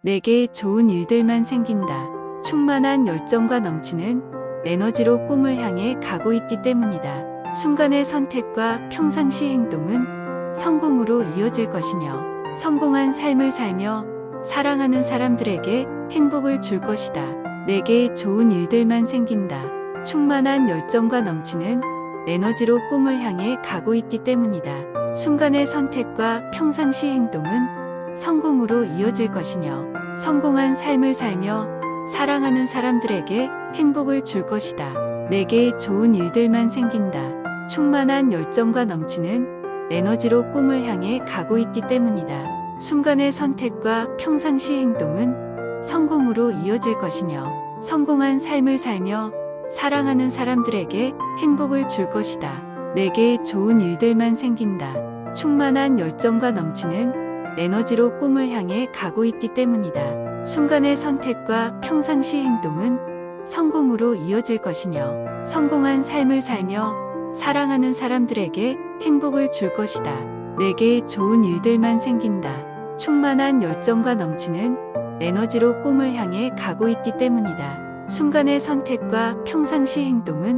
내게 좋은 일들만 생긴다. 충만한 열정과 넘치는 에너지로 꿈을 향해 가고 있기 때문이다. 순간의 선택과 평상시 행동은 성공으로 이어질 것이며, 성공한 삶을 살며 사랑하는 사람들에게 행복을 줄 것이다. 내게 좋은 일들만 생긴다. 충만한 열정과 넘치는 에너지로 꿈을 향해 가고 있기 때문이다. 순간의 선택과 평상시 행동은 성공으로 이어질 것이며, 성공한 삶을 살며 사랑하는 사람들에게 행복을 줄 것이다. 내게 좋은 일들만 생긴다. 충만한 열정과 넘치는 에너지로 꿈을 향해 가고 있기 때문이다. 순간의 선택과 평상시 행동은 성공으로 이어질 것이며, 성공한 삶을 살며 사랑하는 사람들에게 행복을 줄 것이다. 내게 좋은 일들만 생긴다. 충만한 열정과 넘치는 에너지로 꿈을 향해 가고 있기 때문이다. 순간의 선택과 평상시 행동은 성공으로 이어질 것이며, 성공한 삶을 살며 사랑하는 사람들에게 행복을 줄 것이다. 내게 좋은 일들만 생긴다. 충만한 열정과 넘치는 에너지로 꿈을 향해 가고 있기 때문이다. 순간의 선택과 평상시 행동은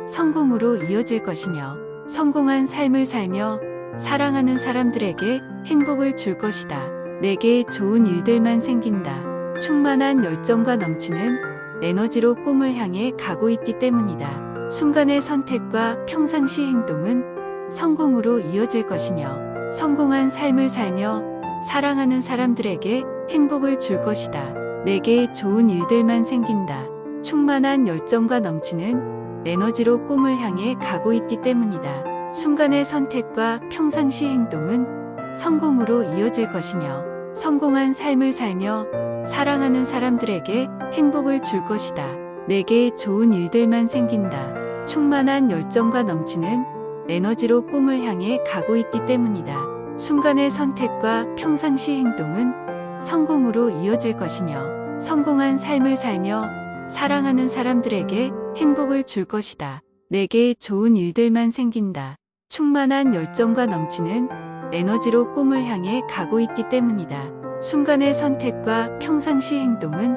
성공으로 이어질 것이며, 성공한 삶을 살며 사랑하는 사람들에게 행복을 줄 것이다. 내게 좋은 일들만 생긴다. 충만한 열정과 넘치는 에너지로 꿈을 향해 가고 있기 때문이다. 순간의 선택과 평상시 행동은 성공으로 이어질 것이며, 성공한 삶을 살며 사랑하는 사람들에게 행복을 줄 것이다. 내게 좋은 일들만 생긴다. 충만한 열정과 넘치는 에너지로 꿈을 향해 가고 있기 때문이다. 순간의 선택과 평상시 행동은 성공으로 이어질 것이며, 성공한 삶을 살며 사랑하는 사람들에게 행복을 줄 것이다. 내게 좋은 일들만 생긴다. 충만한 열정과 넘치는 에너지로 꿈을 향해 가고 있기 때문이다. 순간의 선택과 평상시 행동은 성공으로 이어질 것이며, 성공한 삶을 살며 사랑하는 사람들에게 행복을 줄 것이다. 내게 좋은 일들만 생긴다. 충만한 열정과 넘치는 에너지로 꿈을 향해 가고 있기 때문이다. 순간의 선택과 평상시 행동은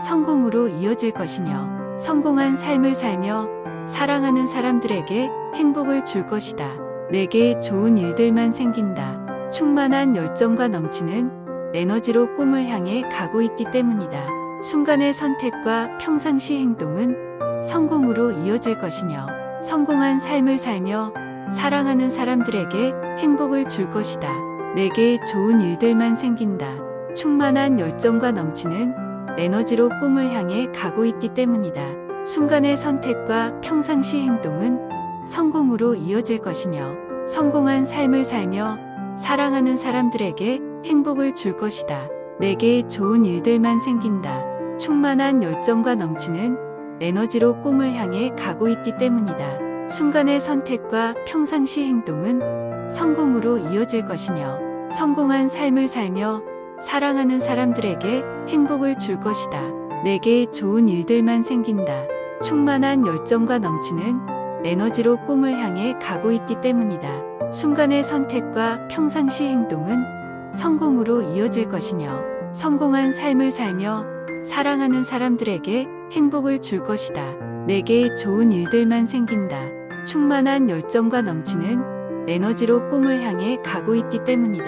성공으로 이어질 것이며, 성공한 삶을 살며 사랑하는 사람들에게 행복을 줄 것이다. 내게 좋은 일들만 생긴다. 충만한 열정과 넘치는 에너지로 꿈을 향해 가고 있기 때문이다. 순간의 선택과 평상시 행동은 성공으로 이어질 것이며, 성공한 삶을 살며 사랑하는 사람들에게 행복을 줄 것이다. 내게 좋은 일들만 생긴다. 충만한 열정과 넘치는 에너지로 꿈을 향해 가고 있기 때문이다. 순간의 선택과 평상시 행동은 성공으로 이어질 것이며, 성공한 삶을 살며 사랑하는 사람들에게 행복을 줄 것이다. 내게 좋은 일들만 생긴다. 충만한 열정과 넘치는 에너지로 꿈을 향해 가고 있기 때문이다. 순간의 선택과 평상시 행동은 성공으로 이어질 것이며, 성공한 삶을 살며 사랑하는 사람들에게 행복을 줄 것이다. 내게 좋은 일들만 생긴다. 충만한 열정과 넘치는 에너지로 꿈을 향해 가고 있기 때문이다. 순간의 선택과 평상시 행동은 성공으로 이어질 것이며, 성공한 삶을 살며 사랑하는 사람들에게 행복을 줄 것이다. 내게 좋은 일들만 생긴다. 충만한 열정과 넘치는 에너지로 꿈을 향해 가고 있기 때문이다.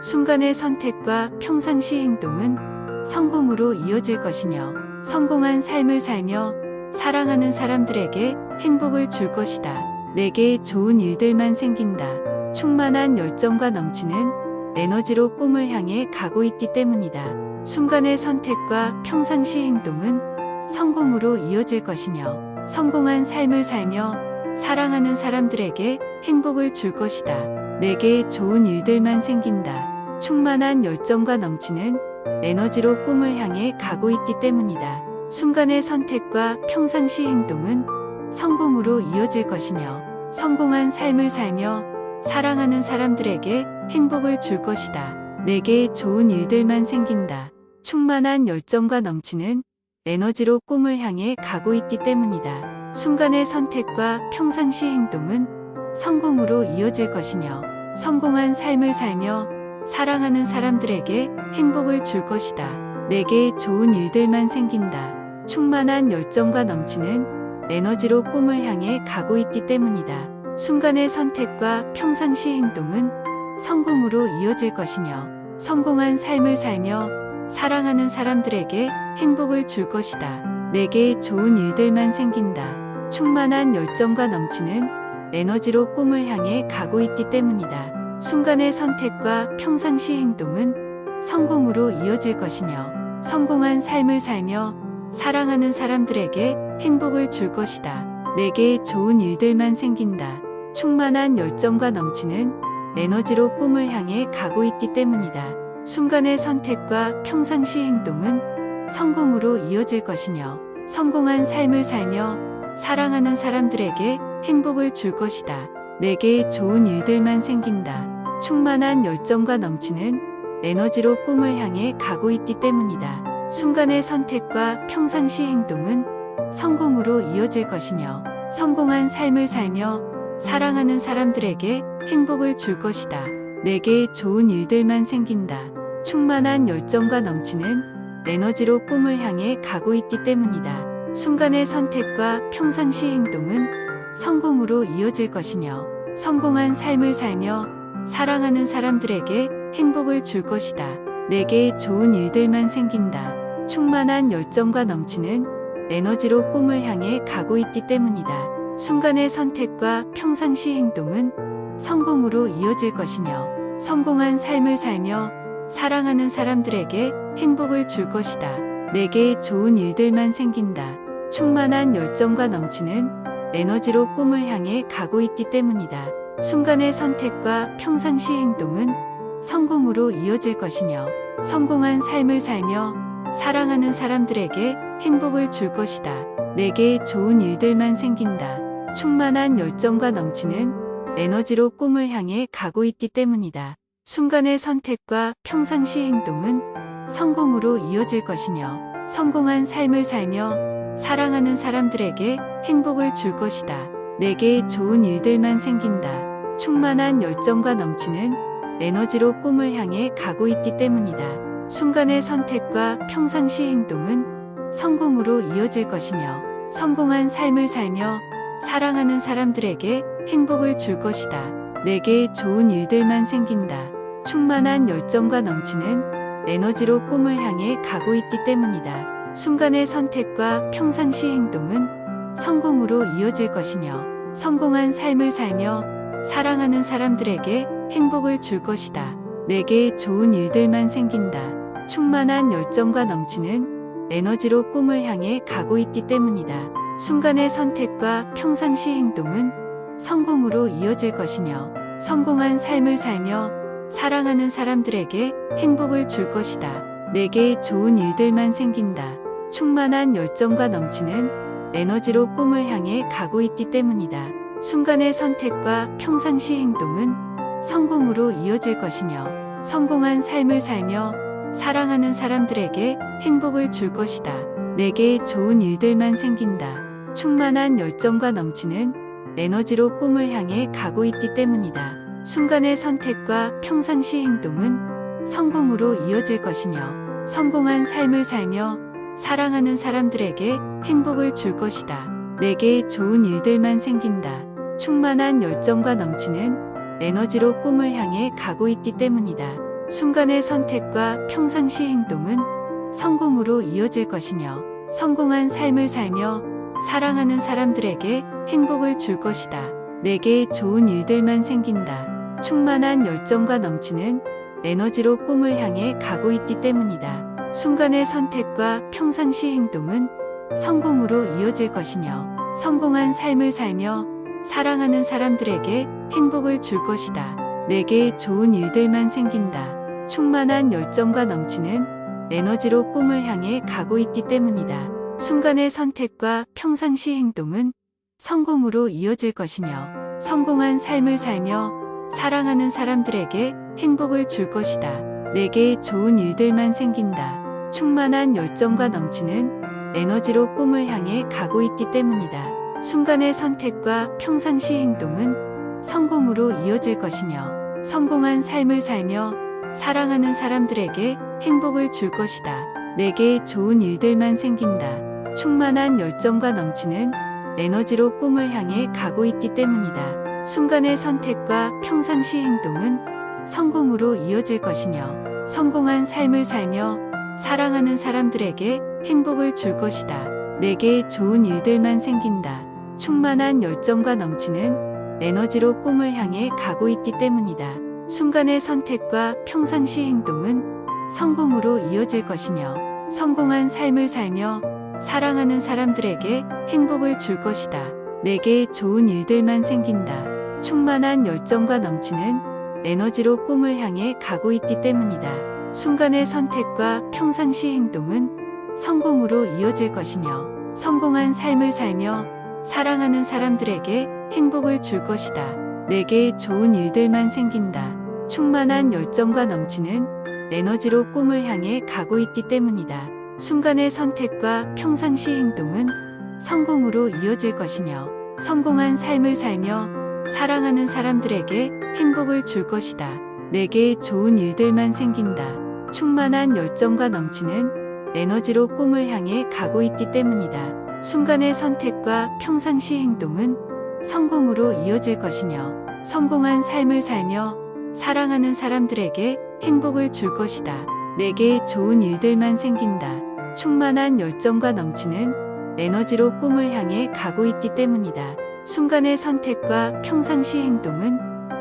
순간의 선택과 평상시 행동은 성공으로 이어질 것이며, 성공한 삶을 살며 사랑하는 사람들에게 행복을 줄 것이다. 내게 좋은 일들만 생긴다. 충만한 열정과 넘치는 에너지로 꿈을 향해 가고 있기 때문이다. 순간의 선택과 평상시 행동은 성공으로 이어질 것이며, 성공한 삶을 살며 사랑하는 사람들에게 행복을 줄 것이다. 내게 좋은 일들만 생긴다. 충만한 열정과 넘치는 에너지로 꿈을 향해 가고 있기 때문이다. 순간의 선택과 평상시 행동은 성공으로 이어질 것이며, 성공한 삶을 살며 사랑하는 사람들에게 행복을 줄 것이다. 내게 좋은 일들만 생긴다. 충만한 열정과 넘치는 에너지로 꿈을 향해 가고 있기 때문이다. 순간의 선택과 평상시 행동은 성공으로 이어질 것이며, 성공한 삶을 살며 사랑하는 사람들에게 행복을 줄 것이다. 내게 좋은 일들만 생긴다. 충만한 열정과 넘치는 에너지로 꿈을 향해 가고 있기 때문이다. 순간의 선택과 평상시 행동은 성공으로 이어질 것이며 성공한 삶을 살며 사랑하는 사람들에게 행복을 줄 것이다. 내게 좋은 일들만 생긴다. 충만한 열정과 넘치는 에너지로 꿈을 향해 가고 있기 때문이다. 순간의 선택과 평상시 행동은 성공으로 이어질 것이며 성공한 삶을 살며 사랑하는 사람들에게 행복을 줄 것이다. 내게 좋은 일들만 생긴다. 충만한 열정과 넘치는 에너지로 꿈을 향해 가고 있기 때문이다. 순간의 선택과 평상시 행동은 성공으로 이어질 것이며 성공한 삶을 살며 사랑하는 사람들에게 행복을 줄 것이다. 내게 좋은 일들만 생긴다. 충만한 열정과 넘치는 에너지로 꿈을 향해 가고 있기 때문이다. 순간의 선택과 평상시 행동은 성공으로 이어질 것이며 성공한 삶을 살며 사랑하는 사람들에게 행복을 줄 것이다. 내게 좋은 일들만 생긴다. 충만한 열정과 넘치는 에너지로 꿈을 향해 가고 있기 때문이다. 순간의 선택과 평상시 행동은 성공으로 이어질 것이며 성공한 삶을 살며 사랑하는 사람들에게 행복을 줄 것이다. 내게 좋은 일들만 생긴다. 충만한 열정과 넘치는 에너지로 꿈을 향해 가고 있기 때문이다. 순간의 선택과 평상시 행동은 성공으로 이어질 것이며 성공한 삶을 살며 사랑하는 사람들에게 행복을 줄 것이다. 내게 좋은 일들만 생긴다. 충만한 열정과 넘치는 에너지로 꿈을 향해 가고 있기 때문이다. 순간의 선택과 평상시 행동은 성공으로 이어질 것이며 성공한 삶을 살며 사랑하는 사람들에게 행복을 줄 것이다. 내게 좋은 일들만 생긴다. 충만한 열정과 넘치는 에너지로 꿈을 향해 가고 있기 때문이다. 순간의 선택과 평상시 행동은 성공으로 이어질 것이며 성공한 삶을 살며 사랑하는 사람들에게 행복을 줄 것이다. 내게 좋은 일들만 생긴다. 충만한 열정과 넘치는 에너지로 꿈을 향해 가고 있기 때문이다. 순간의 선택과 평상시 행동은 성공으로 이어질 것이며 성공한 삶을 살며 사랑하는 사람들에게 행복을 줄 것이다. 내게 좋은 일들만 생긴다. 충만한 열정과 넘치는 에너지로 꿈을 향해 가고 있기 때문이다. 순간의 선택과 평상시 행동은 성공으로 이어질 것이며 성공한 삶을 살며 사랑하는 사람들에게 행복을 줄 것이다. 내게 좋은 일들만 생긴다. 충만한 열정과 넘치는 에너지로 꿈을 향해 가고 있기 때문이다. 순간의 선택과 평상시 행동은 성공으로 이어질 것이며 성공한 삶을 살며 사랑하는 사람들에게 행복을 줄 것이다. 내게 좋은 일들만 생긴다. 충만한 열정과 넘치는 에너지로 꿈을 향해 가고 있기 때문이다. 순간의 선택과 평상시 행동은 성공으로 이어질 것이며 성공한 삶을 살며 사랑하는 사람들에게 행복을 줄 것이다. 내게 좋은 일들만 생긴다. 충만한 열정과 넘치는 에너지로 꿈을 향해 가고 있기 때문이다. 순간의 선택과 평상시 행동은 성공으로 이어질 것이며 성공한 삶을 살며 사랑하는 사람들에게 행복을 줄 것이다. 내게 좋은 일들만 생긴다. 충만한 열정과 넘치는 에너지로 꿈을 향해 가고 있기 때문이다. 순간의 선택과 평상시 행동은 성공으로 이어질 것이며 성공한 삶을 살며 사랑하는 사람들에게 행복을 줄 것이다. 내게 좋은 일들만 생긴다. 충만한 열정과 넘치는 에너지로 꿈을 향해 가고 있기 때문이다. 순간의 선택과 평상시 행동은 성공으로 이어질 것이며 성공한 삶을 살며 사랑하는 사람들에게 행복을 줄 것이다. 내게 좋은 일들만 생긴다. 충만한 열정과 넘치는 에너지로 꿈을 향해 가고 있기 때문이다. 순간의 선택과 평상시 행동은 성공으로 이어질 것이며 성공한 삶을 살며 사랑하는 사람들에게 행복을 줄 것이다. 내게 좋은 일들만 생긴다. 충만한 열정과 넘치는 에너지로 꿈을 향해 가고 있기 때문이다. 순간의 선택과 평상시 행동은 성공으로 이어질 것이며 성공한 삶을 살며 사랑하는 사람들에게 행복을 줄 것이다. 내게 좋은 일들만 생긴다. 충만한 열정과 넘치는 에너지로 꿈을 향해 가고 있기 때문이다. 순간의 선택과 평상시 행동은 성공으로 이어질 것이며 성공한 삶을 살며 사랑하는 사람들에게 행복을 줄 것이다. 내게 좋은 일들만 생긴다. 충만한 열정과 넘치는 에너지로 꿈을 향해 가고 있기 때문이다. 순간의 선택과 평상시 행동은 성공으로 이어질 것이며 성공한 삶을 살며 사랑하는 사람들에게 행복을 줄 것이다. 내게 좋은 일들만 생긴다. 충만한 열정과 넘치는 에너지로 꿈을 향해 가고 있기 때문이다. 순간의 선택과 평상시 행동은 성공으로 이어질 것이며 성공한 삶을 살며 사랑하는 사람들에게 행복을 줄 것이다. 내게 좋은 일들만 생긴다. 충만한 열정과 넘치는 에너지로 꿈을 향해 가고 있기 때문이다. 순간의 선택과 평상시 행동은 성공으로 이어질 것이며 성공한 삶을 살며 사랑하는 사람들에게 행복을 줄 것이다. 내게 좋은 일들만 생긴다. 충만한 열정과 넘치는 에너지로 꿈을 향해 가고 있기 때문이다. 순간의 선택과 평상시 행동은 성공으로 이어질 것이며 성공한 삶을 살며 사랑하는 사람들에게 행복을 줄 것이다. 내게 좋은 일들만 생긴다. 충만한 열정과 넘치는 에너지로 꿈을 향해 가고 있기 때문이다. 순간의 선택과 평상시 행동은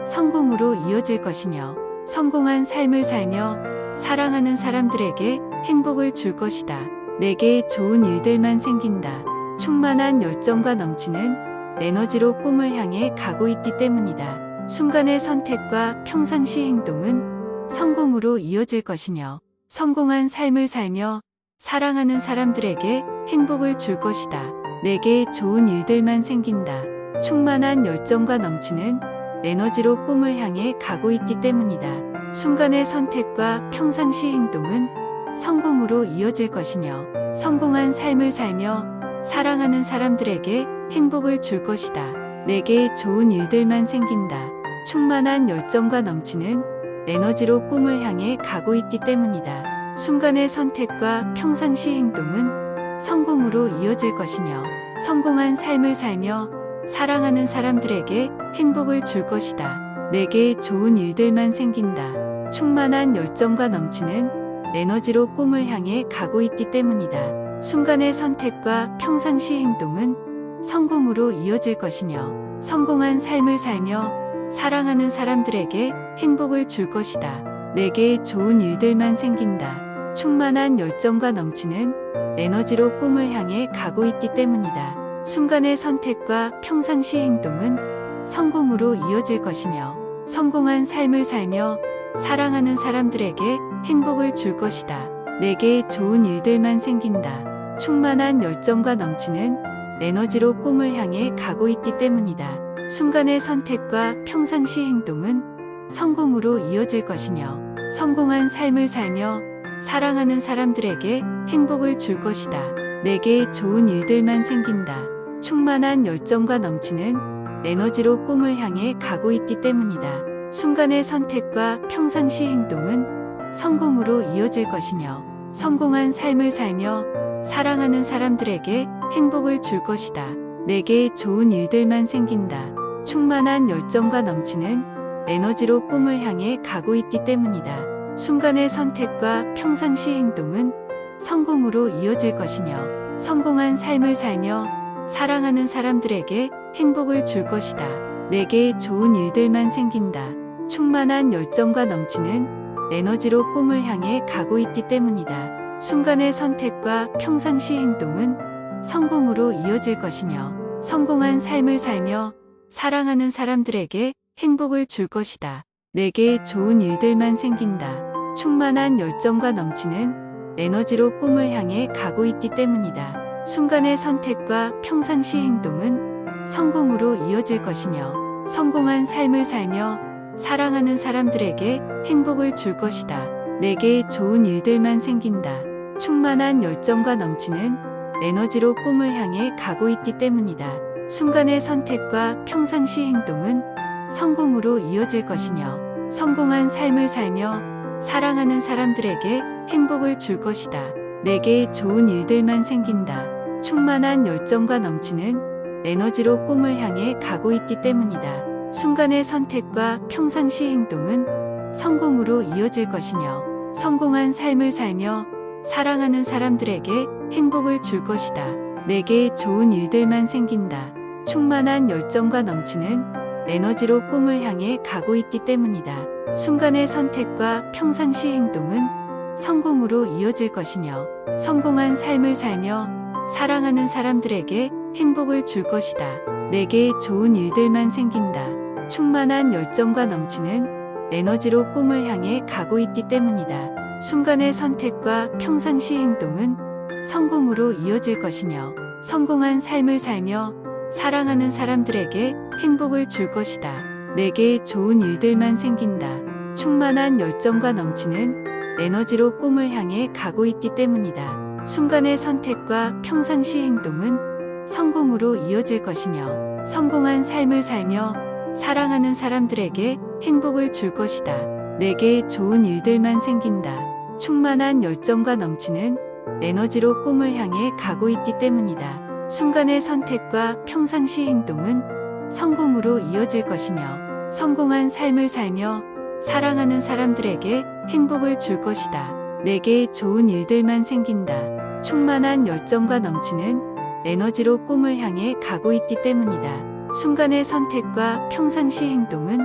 성공으로 이어질 것이며 성공한 삶을 살며 사랑하는 사람들에게 행복을 줄 것이다. 내게 좋은 일들만 생긴다. 충만한 열정과 넘치는 에너지로 꿈을 향해 가고 있기 때문이다. 순간의 선택과 평상시 행동은 성공으로 이어질 것이며 성공한 삶을 살며 사랑하는 사람들에게 행복을 줄 것이다. 내게 좋은 일들만 생긴다. 충만한 열정과 넘치는 에너지로 꿈을 향해 가고 있기 때문이다. 순간의 선택과 평상시 행동은 성공으로 이어질 것이며 성공한 삶을 살며 사랑하는 사람들에게 행복을 줄 것이다. 내게 좋은 일들만 생긴다. 충만한 열정과 넘치는 에너지로 꿈을 향해 가고 있기 때문이다. 순간의 선택과 평상시 행동은 성공으로 이어질 것이며 성공한 삶을 살며 사랑하는 사람들에게 행복을 줄 것이다. 내게 좋은 일들만 생긴다. 충만한 열정과 넘치는 에너지로 꿈을 향해 가고 있기 때문이다. 순간의 선택과 평상시 행동은 성공으로 이어질 것이며 성공한 삶을 살며 사랑하는 사람들에게 행복을 줄 것이다. 내게 좋은 일들만 생긴다. 충만한 열정과 넘치는 에너지로 꿈을 향해 가고 있기 때문이다. 순간의 선택과 평상시 행동은 성공으로 이어질 것이며 성공한 삶을 살며 사랑하는 사람들에게 행복을 줄 것이다. 내게 좋은 일들만 생긴다. 충만한 열정과 넘치는 에너지로 꿈을 향해 가고 있기 때문이다. 순간의 선택과 평상시 행동은 성공으로 이어질 것이며 성공한 삶을 살며 사랑하는 사람들에게 행복을 줄 것이다. 내게 좋은 일들만 생긴다. 충만한 열정과 넘치는 에너지로 꿈을 향해 가고 있기 때문이다. 순간의 선택과 평상시 행동은 성공으로 이어질 것이며 성공한 삶을 살며 사랑하는 사람들에게 행복을 줄 것이다. 내게 좋은 일들만 생긴다. 충만한 열정과 넘치는 에너지로 꿈을 향해 가고 있기 때문이다. 순간의 선택과 평상시 행동은 성공으로 이어질 것이며 성공한 삶을 살며 사랑하는 사람들에게 행복을 줄 것이다. 내게 좋은 일들만 생긴다. 충만한 열정과 넘치는 에너지로 꿈을 향해 가고 있기 때문이다. 순간의 선택과 평상시 행동은 성공으로 이어질 것이며 성공한 삶을 살며 사랑하는 사람들에게 행복을 줄 것이다. 내게 좋은 일들만 생긴다. 충만한 열정과 넘치는 에너지로 꿈을 향해 가고 있기 때문이다. 순간의 선택과 평상시 행동은 성공으로 이어질 것이며 성공한 삶을 살며 사랑하는 사람들에게 행복을 줄 것이다. 내게 좋은 일들만 생긴다. 충만한 열정과 넘치는 에너지로 꿈을 향해 가고 있기 때문이다. 순간의 선택과 평상시 행동은 성공으로 이어질 것이며 성공한 삶을 살며 사랑하는 사람들에게 행복을 줄 것이다. 내게 좋은 일들만 생긴다. 충만한 열정과 넘치는 에너지로 꿈을 향해 가고 있기 때문이다. 순간의 선택과 평상시 행동은 성공으로 이어질 것이며 성공한 삶을 살며 사랑하는 사람들에게 행복을 줄 것이다. 내게 좋은 일들만 생긴다. 충만한 열정과 넘치는 에너지로 꿈을 향해 가고 있기 때문이다. 순간의 선택과 평상시 행동은 성공으로 이어질 것이며 성공한 삶을 살며 사랑하는 사람들에게 행복을 줄 것이다. 내게 좋은 일들만 생긴다. 충만한 열정과 넘치는 에너지로 꿈을 향해 가고 있기 때문이다. 순간의 선택과 평상시 행동은 성공으로 이어질 것이며 성공한 삶을 살며 사랑하는 사람들에게 행복을 줄 것이다. 내게 좋은 일들만 생긴다. 충만한 열정과 넘치는 에너지로 꿈을 향해 가고 있기 때문이다. 순간의 선택과 평상시 행동은 성공으로 이어질 것이며 성공한 삶을 살며 사랑하는 사람들에게 행복을 줄 것이다. 내게 좋은 일들만 생긴다. 충만한 열정과 넘치는 에너지로 꿈을 향해 가고 있기 때문이다. 순간의 선택과 평상시 행동은 성공으로 이어질 것이며 성공한 삶을 살며 사랑하는 사람들에게 행복을 줄 것이다. 내게 좋은 일들만 생긴다. 충만한 열정과 넘치는 에너지로 꿈을 향해 가고 있기 때문이다. 순간의 선택과 평상시 행동은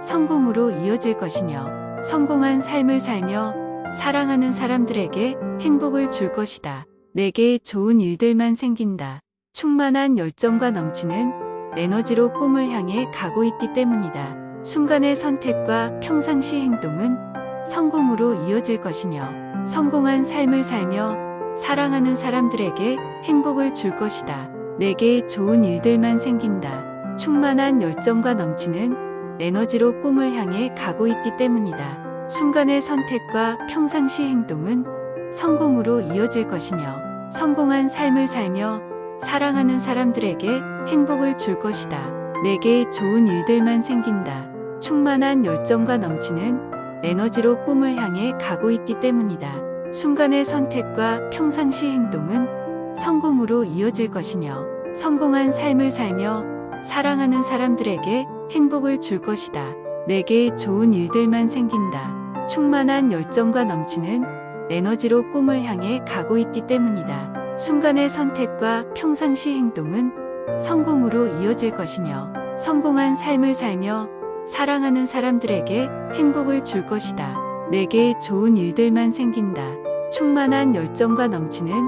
성공으로 이어질 것이며 성공한 삶을 살며 사랑하는 사람들에게 행복을 줄 것이다. 내게 좋은 일들만 생긴다. 충만한 열정과 넘치는 에너지로 꿈을 향해 가고 있기 때문이다. 순간의 선택과 평상시 행동은 성공으로 이어질 것이며 성공한 삶을 살며 사랑하는 사람들에게 행복을 줄 것이다. 내게 좋은 일들만 생긴다. 충만한 열정과 넘치는 에너지로 꿈을 향해 가고 있기 때문이다. 순간의 선택과 평상시 행동은 성공으로 이어질 것이며 성공한 삶을 살며 사랑하는 사람들에게 행복을 줄 것이다. 내게 좋은 일들만 생긴다. 충만한 열정과 넘치는 에너지로 꿈을 향해 가고 있기 때문이다. 순간의 선택과 평상시 행동은 성공으로 이어질 것이며 성공한 삶을 살며 사랑하는 사람들에게 행복을 줄 것이다. 내게 좋은 일들만 생긴다. 충만한 열정과 넘치는 에너지로 꿈을 향해 가고 있기 때문이다. 순간의 선택과 평상시 행동은 성공으로 이어질 것이며 성공한 삶을 살며 사랑하는 사람들에게 행복을 줄 것이다. 내게 좋은 일들만 생긴다. 충만한 열정과 넘치는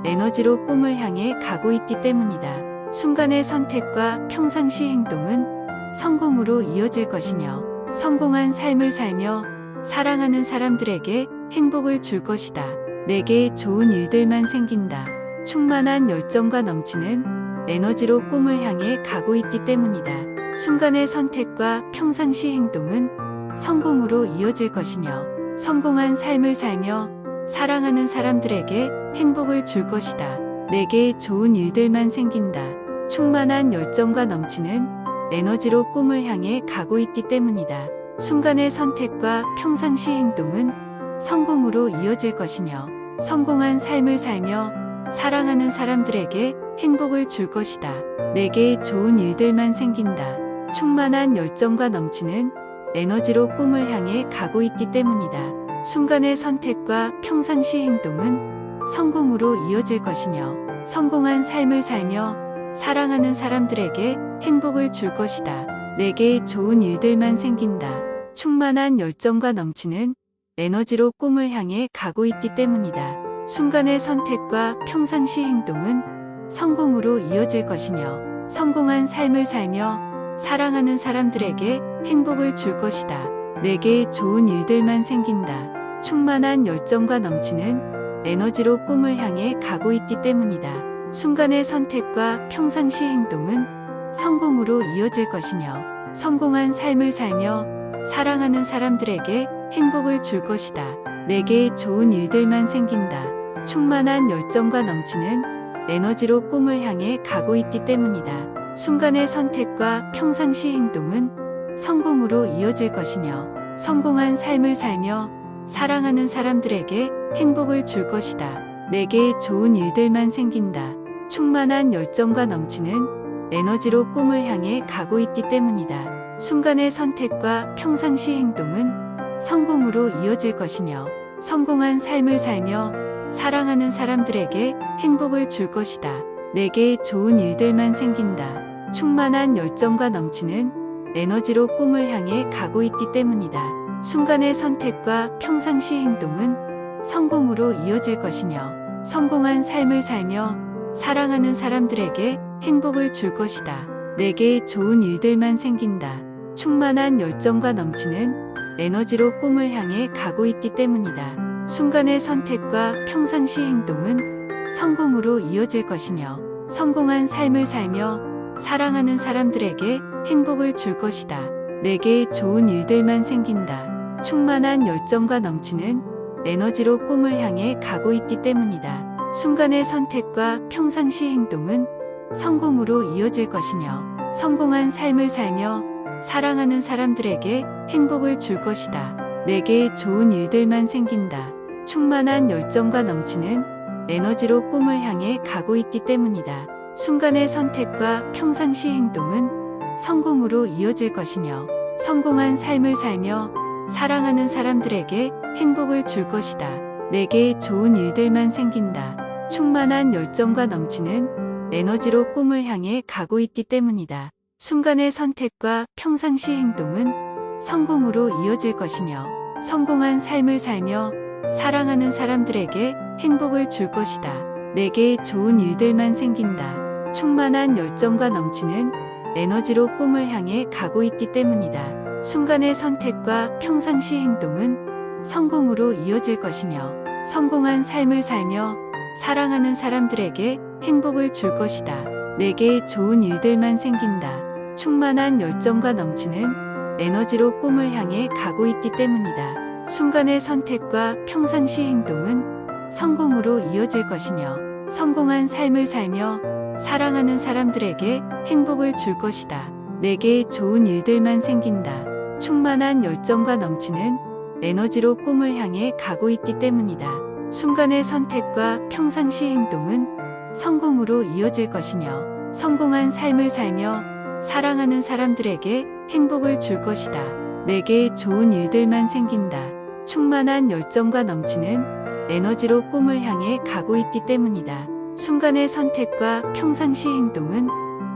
에너지로 꿈을 향해 가고 있기 때문이다. 순간의 선택과 평상시 행동은 성공으로 이어질 것이며 성공한 삶을 살며 사랑하는 사람들에게 행복을 줄 것이다. 내게 좋은 일들만 생긴다. 충만한 열정과 넘치는 에너지로 꿈을 향해 가고 있기 때문이다. 순간의 선택과 평상시 행동은 성공으로 이어질 것이며 성공한 삶을 살며 사랑하는 사람들에게 행복을 줄 것이다. 내게 좋은 일들만 생긴다. 충만한 열정과 넘치는 에너지로 꿈을 향해 가고 있기 때문이다. 순간의 선택과 평상시 행동은 성공으로 이어질 것이며 성공한 삶을 살며 사랑하는 사람들에게 행복을 줄 것이다. 내게 좋은 일들만 생긴다. 충만한 열정과 넘치는 에너지로 꿈을 향해 가고 있기 때문이다. 순간의 선택과 평상시 행동은 성공으로 이어질 것이며 성공한 삶을 살며 사랑하는 사람들에게 행복을 줄 것이다. 내게 좋은 일들만 생긴다. 충만한 열정과 넘치는 에너지로 꿈을 향해 가고 있기 때문이다. 순간의 선택과 평상시 행동은 성공으로 이어질 것이며 성공한 삶을 살며 사랑하는 사람들에게 행복을 줄 것이다. 내게 좋은 일들만 생긴다. 충만한 열정과 넘치는 에너지로 꿈을 향해 가고 있기 때문이다. 순간의 선택과 평상시 행동은 성공으로 이어질 것이며 성공한 삶을 살며 사랑하는 사람들에게 행복을 줄 것이다. 내게 좋은 일들만 생긴다. 충만한 열정과 넘치는 에너지로 꿈을 향해 가고 있기 때문이다. 순간의 선택과 평상시 행동은 성공으로 이어질 것이며 성공한 삶을 살며 사랑하는 사람들에게 행복을 줄 것이다. 내게 좋은 일들만 생긴다. 충만한 열정과 넘치는 에너지로 꿈을 향해 가고 있기 때문이다. 순간의 선택과 평상시 행동은 성공으로 이어질 것이며, 성공한 삶을 살며 사랑하는 사람들에게 행복을 줄 것이다. 내게 좋은 일들만 생긴다. 충만한 열정과 넘치는 에너지로 꿈을 향해 가고 있기 때문이다. 순간의 선택과 평상시 행동은 성공으로 이어질 것이며, 성공한 삶을 살며 사랑하는 사람들에게 행복을 줄 것이다. 내게 좋은 일들만 생긴다. 충만한 열정과 넘치는 에너지로 꿈을 향해 가고 있기 때문이다. 순간의 선택과 평상시 행동은 성공으로 이어질 것이며, 성공한 삶을 살며 사랑하는 사람들에게 행복을 줄 것이다. 내게 좋은 일들만 생긴다. 충만한 열정과 넘치는 에너지로 꿈을 향해 가고 있기 때문이다. 순간의 선택과 평상시 행동은 성공으로 이어질 것이며, 성공한 삶을 살며 사랑하는 사람들에게 행복을 줄 것이다. 내게 좋은 일들만 생긴다. 충만한 열정과 넘치는 에너지로 꿈을 향해 가고 있기 때문이다. 순간의 선택과 평상시 행동은 성공으로 이어질 것이며, 성공한 삶을 살며 사랑하는 사람들에게 행복을 줄 것이다. 내게 좋은 일들만 생긴다. 충만한 열정과 넘치는 에너지로 꿈을 향해 가고 있기 때문이다. 순간의 선택과 평상시 행동은 성공으로 이어질 것이며, 성공한 삶을 살며 사랑하는 사람들에게 행복을 줄 것이다. 내게 좋은 일들만 생긴다. 충만한 열정과 넘치는 에너지로 꿈을 향해 가고 있기 때문이다. 순간의 선택과 평상시 행동은 성공으로 이어질 것이며, 성공한 삶을 살며 사랑하는 사람들에게 행복을 줄 것이다. 내게 좋은 일들만 생긴다. 충만한 열정과 넘치는 에너지로 꿈을 향해 가고 있기 때문이다. 순간의 선택과 평상시 행동은 성공으로 이어질 것이며, 성공한 삶을 살며 사랑하는 사람들에게 행복을 줄 것이다. 내게 좋은 일들만 생긴다. 충만한 열정과 넘치는 에너지로 꿈을 향해 가고 있기 때문이다. 순간의 선택과 평상시 행동은 성공으로 이어질 것이며, 성공한 삶을 살며 사랑하는 사람들에게 행복을 줄 것이다. 내게 좋은 일들만 생긴다. 충만한 열정과 넘치는 에너지로 꿈을 향해 가고 있기 때문이다. 순간의 선택과 평상시 행동은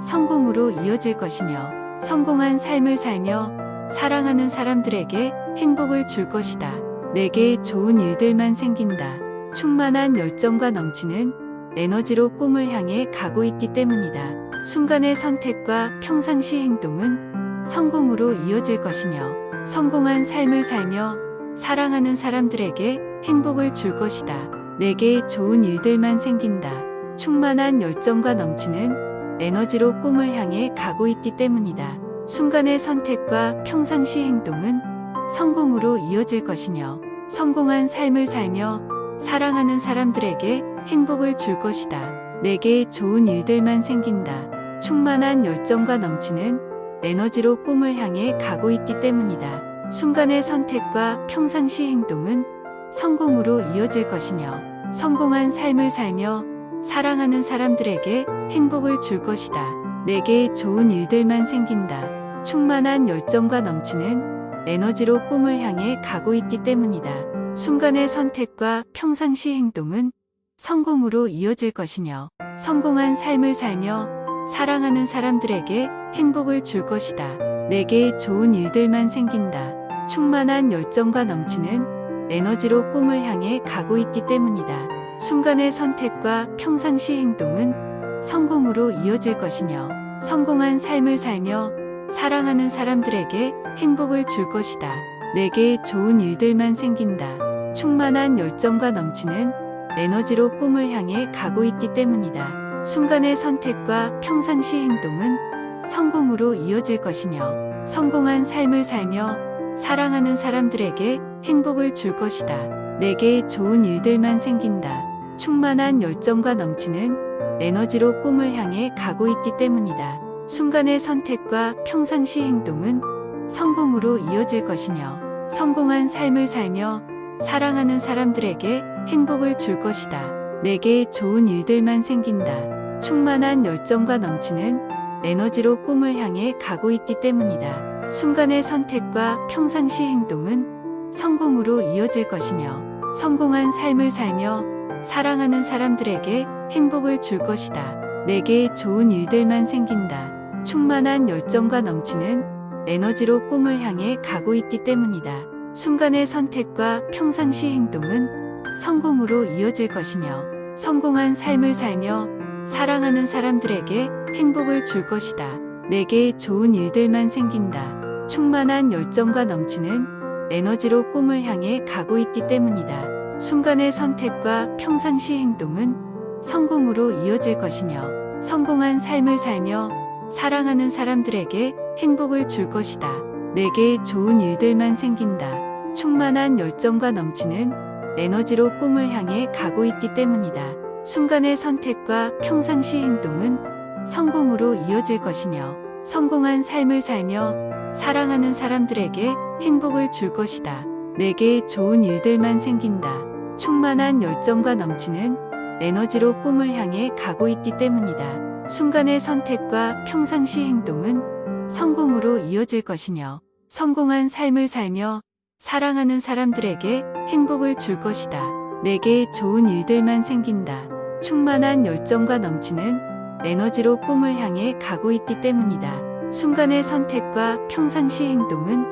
성공으로 이어질 것이며, 성공한 삶을 살며 사랑하는 사람들에게 행복을 줄 것이다. 내게 좋은 일들만 생긴다. 충만한 열정과 넘치는 에너지로 꿈을 향해 가고 있기 때문이다. 순간의 선택과 평상시 행동은 성공으로 이어질 것이며, 성공한 삶을 살며 사랑하는 사람들에게 행복을 줄 것이다. 내게 좋은 일들만 생긴다. 충만한 열정과 넘치는 에너지로 꿈을 향해 가고 있기 때문이다. 순간의 선택과 평상시 행동은 성공으로 이어질 것이며, 성공한 삶을 살며 사랑하는 사람들에게 행복을 줄 것이다. 내게 좋은 일들만 생긴다. 충만한 열정과 넘치는 에너지로 꿈을 향해 가고 있기 때문이다. 순간의 선택과 평상시 행동은 성공으로 이어질 것이며, 성공한 삶을 살며 사랑하는 사람들에게 행복을 줄 것이다. 내게 좋은 일들만 생긴다. 충만한 열정과 넘치는 에너지로 꿈을 향해 가고 있기 때문이다. 순간의 선택과 평상시 행동은 성공으로 이어질 것이며, 성공한 삶을 살며 사랑하는 사람들에게 행복을 줄 것이다. 내게 좋은 일들만 생긴다. 충만한 열정과 넘치는 에너지로 꿈을 향해 가고 있기 때문이다. 순간의 선택과 평상시 행동은 성공으로 이어질 것이며, 성공한 삶을 살며 사랑하는 사람들에게 행복을 줄 것이다. 내게 좋은 일들만 생긴다. 충만한 열정과 넘치는 에너지로 꿈을 향해 가고 있기 때문이다. 순간의 선택과 평상시 행동은 성공으로 이어질 것이며, 성공한 삶을 살며 사랑하는 사람들에게 행복을 줄 것이다. 내게 좋은 일들만 생긴다. 충만한 열정과 넘치는 에너지로 꿈을 향해 가고 있기 때문이다. 순간의 선택과 평상시 행동은 성공으로 이어질 것이며, 성공한 삶을 살며 사랑하는 사람들에게 행복을 줄 것이다. 내게 좋은 일들만 생긴다. 충만한 열정과 넘치는 에너지로 꿈을 향해 가고 있기 때문이다. 순간의 선택과 평상시 행동은 성공으로 이어질 것이며 성공한 삶을 살며 사랑하는 사람들에게 행복을 줄 것이다. 내게 좋은 일들만 생긴다. 충만한 열정과 넘치는 에너지로 꿈을 향해 가고 있기 때문이다. 순간의 선택과 평상시 행동은 성공으로 이어질 것이며 성공한 삶을 살며 사랑하는 사람들에게 행복을 줄 것이다. 내게 좋은 일들만 생긴다. 충만한 열정과 넘치는 에너지로 꿈을 향해 가고 있기 때문이다. 순간의 선택과 평상시 행동은 성공으로 이어질 것이며 성공한 삶을 살며 사랑하는 사람들에게 행복을 줄 것이다. 내게 좋은 일들만 생긴다. 충만한 열정과 넘치는 에너지로 꿈을 향해 가고 있기 때문이다. 순간의 선택과 평상시 행동은 성공으로 이어질 것이며 성공한 삶을 살며 사랑하는 사람들에게 행복을 줄 것이다. 내게 좋은 일들만 생긴다. 충만한 열정과 넘치는 에너지로 꿈을 향해 가고 있기 때문이다. 순간의 선택과 평상시 행동은 성공으로 이어질 것이며 성공한 삶을 살며 사랑하는 사람들에게 행복을 줄 것이다. 내게 좋은 일들만 생긴다. 충만한 열정과 넘치는 에너지로 꿈을 향해 가고 있기 때문이다. 순간의 선택과 평상시 행동은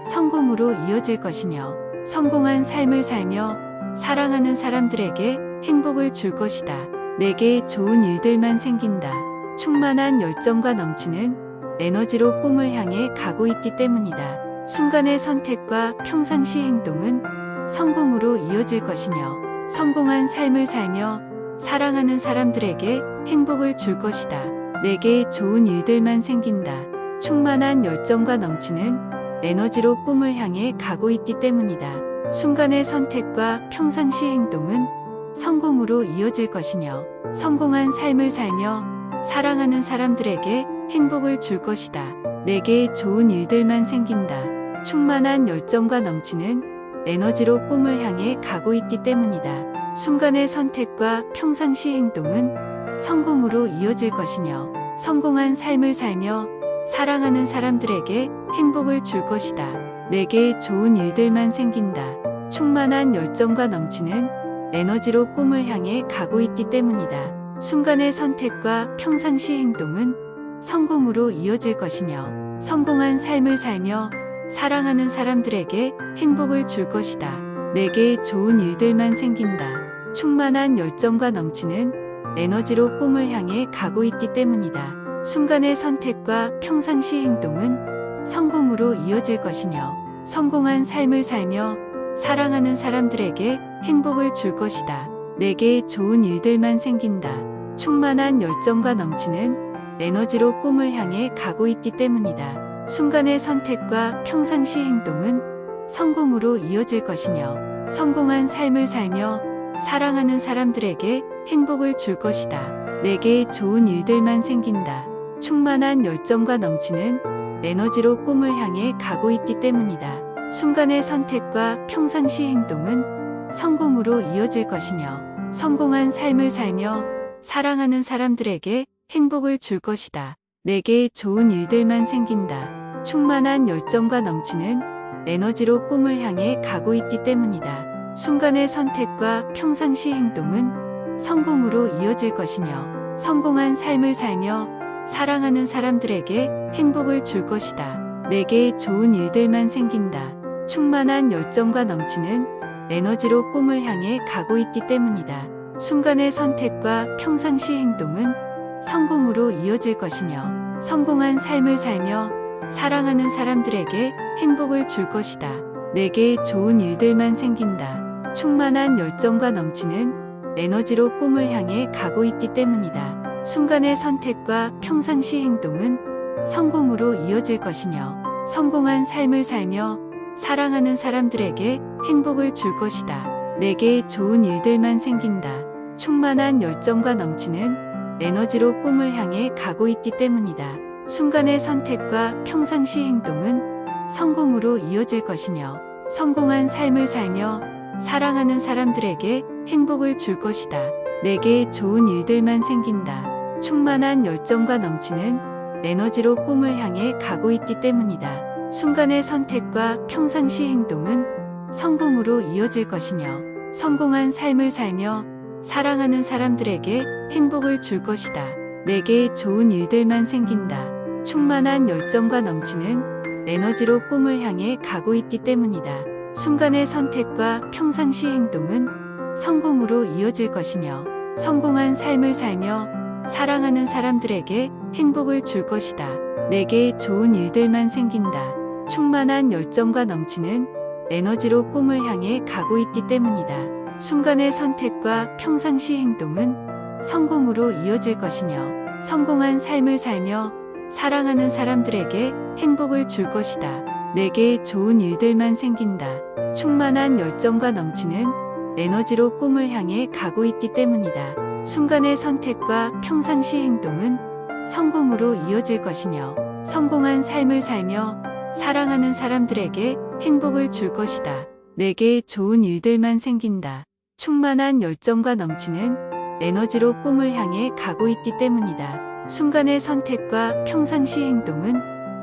성공으로 이어질 것이며 성공한 삶을 살며 사랑하는 사람들에게 행복을 줄 것이다. 내게 좋은 일들만 생긴다. 충만한 열정과 넘치는 에너지로 꿈을 향해 가고 있기 때문이다. 순간의 선택과 평상시 행동은 성공으로 이어질 것이며 성공한 삶을 살며 사랑하는 사람들에게 행복을 줄 것이다. 내게 좋은 일들만 생긴다. 충만한 열정과 넘치는 에너지로 꿈을 향해 가고 있기 때문이다. 순간의 선택과 평상시 행동은 성공으로 이어질 것이며 성공한 삶을 살며 사랑하는 사람들에게 행복을 줄 것이다. 내게 좋은 일들만 생긴다. 충만한 열정과 넘치는 에너지로 꿈을 향해 가고 있기 때문이다. 순간의 선택과 평상시 행동은 성공으로 이어질 것이며 성공한 삶을 살며 사랑하는 사람들에게 행복을 줄 것이다. 내게 좋은 일들만 생긴다. 충만한 열정과 넘치는 에너지로 꿈을 향해 가고 있기 때문이다. 순간의 선택과 평상시 행동은 성공으로 이어질 것이며 성공한 삶을 살며 사랑하는 사람들에게 행복을 줄 것이다. 내게 좋은 일들만 생긴다. 충만한 열정과 넘치는 에너지로 꿈을 향해 가고 있기 때문이다. 순간의 선택과 평상시 행동은 성공으로 이어질 것이며 성공한 삶을 살며 사랑하는 사람들에게 행복을 줄 것이다. 내게 좋은 일들만 생긴다. 충만한 열정과 넘치는 에너지로 꿈을 향해 가고 있기 때문이다. 순간의 선택과 평상시 행동은 성공으로 이어질 것이며 성공한 삶을 살며 사랑하는 사람들에게 행복을 줄 것이다. 내게 좋은 일들만 생긴다. 충만한 열정과 넘치는 에너지로 꿈을 향해 가고 있기 때문이다. 순간의 선택과 평상시 행동은 성공으로 이어질 것이며 성공한 삶을 살며 사랑하는 사람들에게 행복을 줄 것이다. 내게 좋은 일들만 생긴다. 충만한 열정과 넘치는 에너지로 꿈을 향해 가고 있기 때문이다. 순간의 선택과 평상시 행동은 성공으로 이어질 것이며 성공한 삶을 살며 사랑하는 사람들에게 행복을 줄 것이다. 내게 좋은 일들만 생긴다. 충만한 열정과 넘치는 에너지로 꿈을 향해 가고 있기 때문이다. 순간의 선택과 평상시 행동은 성공으로 이어질 것이며 성공한 삶을 살며 사랑하는 사람들에게 행복을 줄 것이다. 내게 좋은 일들만 생긴다. 충만한 열정과 넘치는 에너지로 꿈을 향해 가고 있기 때문이다. 순간의 선택과 평상시 행동은 성공으로 이어질 것이며 성공한 삶을 살며 사랑하는 사람들에게 행복을 줄 것이다. 내게 좋은 일들만 생긴다. 충만한 열정과 넘치는 에너지로 꿈을 향해 가고 있기 때문이다. 순간의 선택과 평상시 행동은 성공으로 이어질 것이며 성공한 삶을 살며 사랑하는 사람들에게 행복을 줄 것이다. 내게 좋은 일들만 생긴다. 충만한 열정과 넘치는 에너지로 꿈을 향해 가고 있기 때문이다. 순간의 선택과 평상시 행동은 성공으로 이어질 것이며, 성공한 삶을 살며 사랑하는 사람들에게 행복을 줄 것이다. 내게 좋은 일들만 생긴다. 충만한 열정과 넘치는 에너지로 꿈을 향해 가고 있기 때문이다. 순간의 선택과 평상시 행동은 성공으로 이어질 것이며, 성공한 삶을 살며 사랑하는 사람들에게 행복을 줄 것이다. 내게 좋은 일들만 생긴다. 충만한 열정과 넘치는 에너지로 꿈을 향해 가고 있기 때문이다. 순간의 선택과 평상시 행동은 성공으로 이어질 것이며, 성공한 삶을 살며 사랑하는 사람들에게 행복을 줄 것이다. 내게 좋은 일들만 생긴다. 충만한 열정과 넘치는 에너지로 꿈을 향해 가고 있기 때문이다. 순간의 선택과 평상시 행동은 성공으로 이어질 것이며, 성공한 삶을 살며 사랑하는 사람들에게 행복을 줄 것이다. 내게 좋은 일들만 생긴다. 충만한 열정과 넘치는 에너지로 꿈을 향해 가고 있기 때문이다. 순간의 선택과 평상시 행동은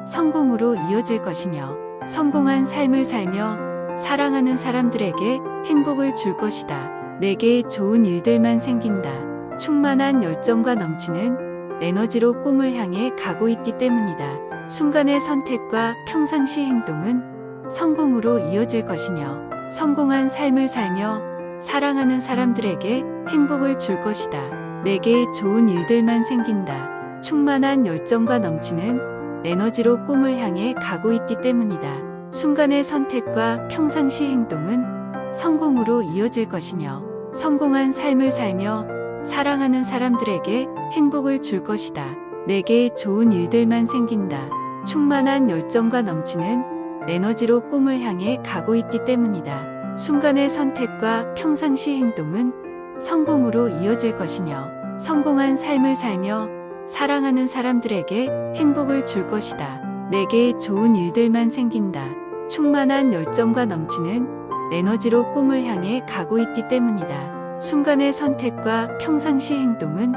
성공으로 이어질 것이며, 성공한 삶을 살며 사랑하는 사람들에게 행복을 줄 것이다. 내게 좋은 일들만 생긴다. 충만한 열정과 넘치는 에너지로 꿈을 향해 가고 있기 때문이다. 순간의 선택과 평상시 행동은 성공으로 이어질 것이며, 성공한 삶을 살며 사랑하는 사람들에게 행복을 줄 것이다. 내게 좋은 일들만 생긴다. 충만한 열정과 넘치는 에너지로 꿈을 향해 가고 있기 때문이다. 순간의 선택과 평상시 행동은 성공으로 이어질 것이며, 성공한 삶을 살며 사랑하는 사람들에게 행복을 줄 것이다. 내게 좋은 일들만 생긴다. 충만한 열정과 넘치는 에너지로 꿈을 향해 가고 있기 때문이다. 순간의 선택과 평상시 행동은 성공으로 이어질 것이며, 성공한 삶을 살며 사랑하는 사람들에게 행복을 줄 것이다. 내게 좋은 일들만 생긴다. 충만한 열정과 넘치는 에너지로 꿈을 향해 가고 있기 때문이다. 순간의 선택과 평상시 행동은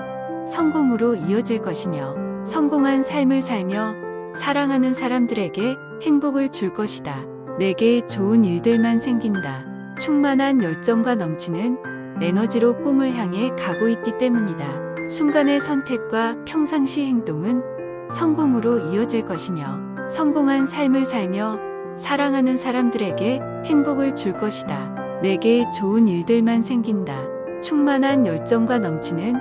성공으로 이어질 것이며, 성공한 삶을 살며 사랑하는 사람들에게 행복을 줄 것이다. 내게 좋은 일들만 생긴다. 충만한 열정과 넘치는 에너지로 꿈을 향해 가고 있기 때문이다. 순간의 선택과 평상시 행동은 성공으로 이어질 것이며, 성공한 삶을 살며 사랑하는 사람들에게 행복을 줄 것이다. 내게 좋은 일들만 생긴다. 충만한 열정과 넘치는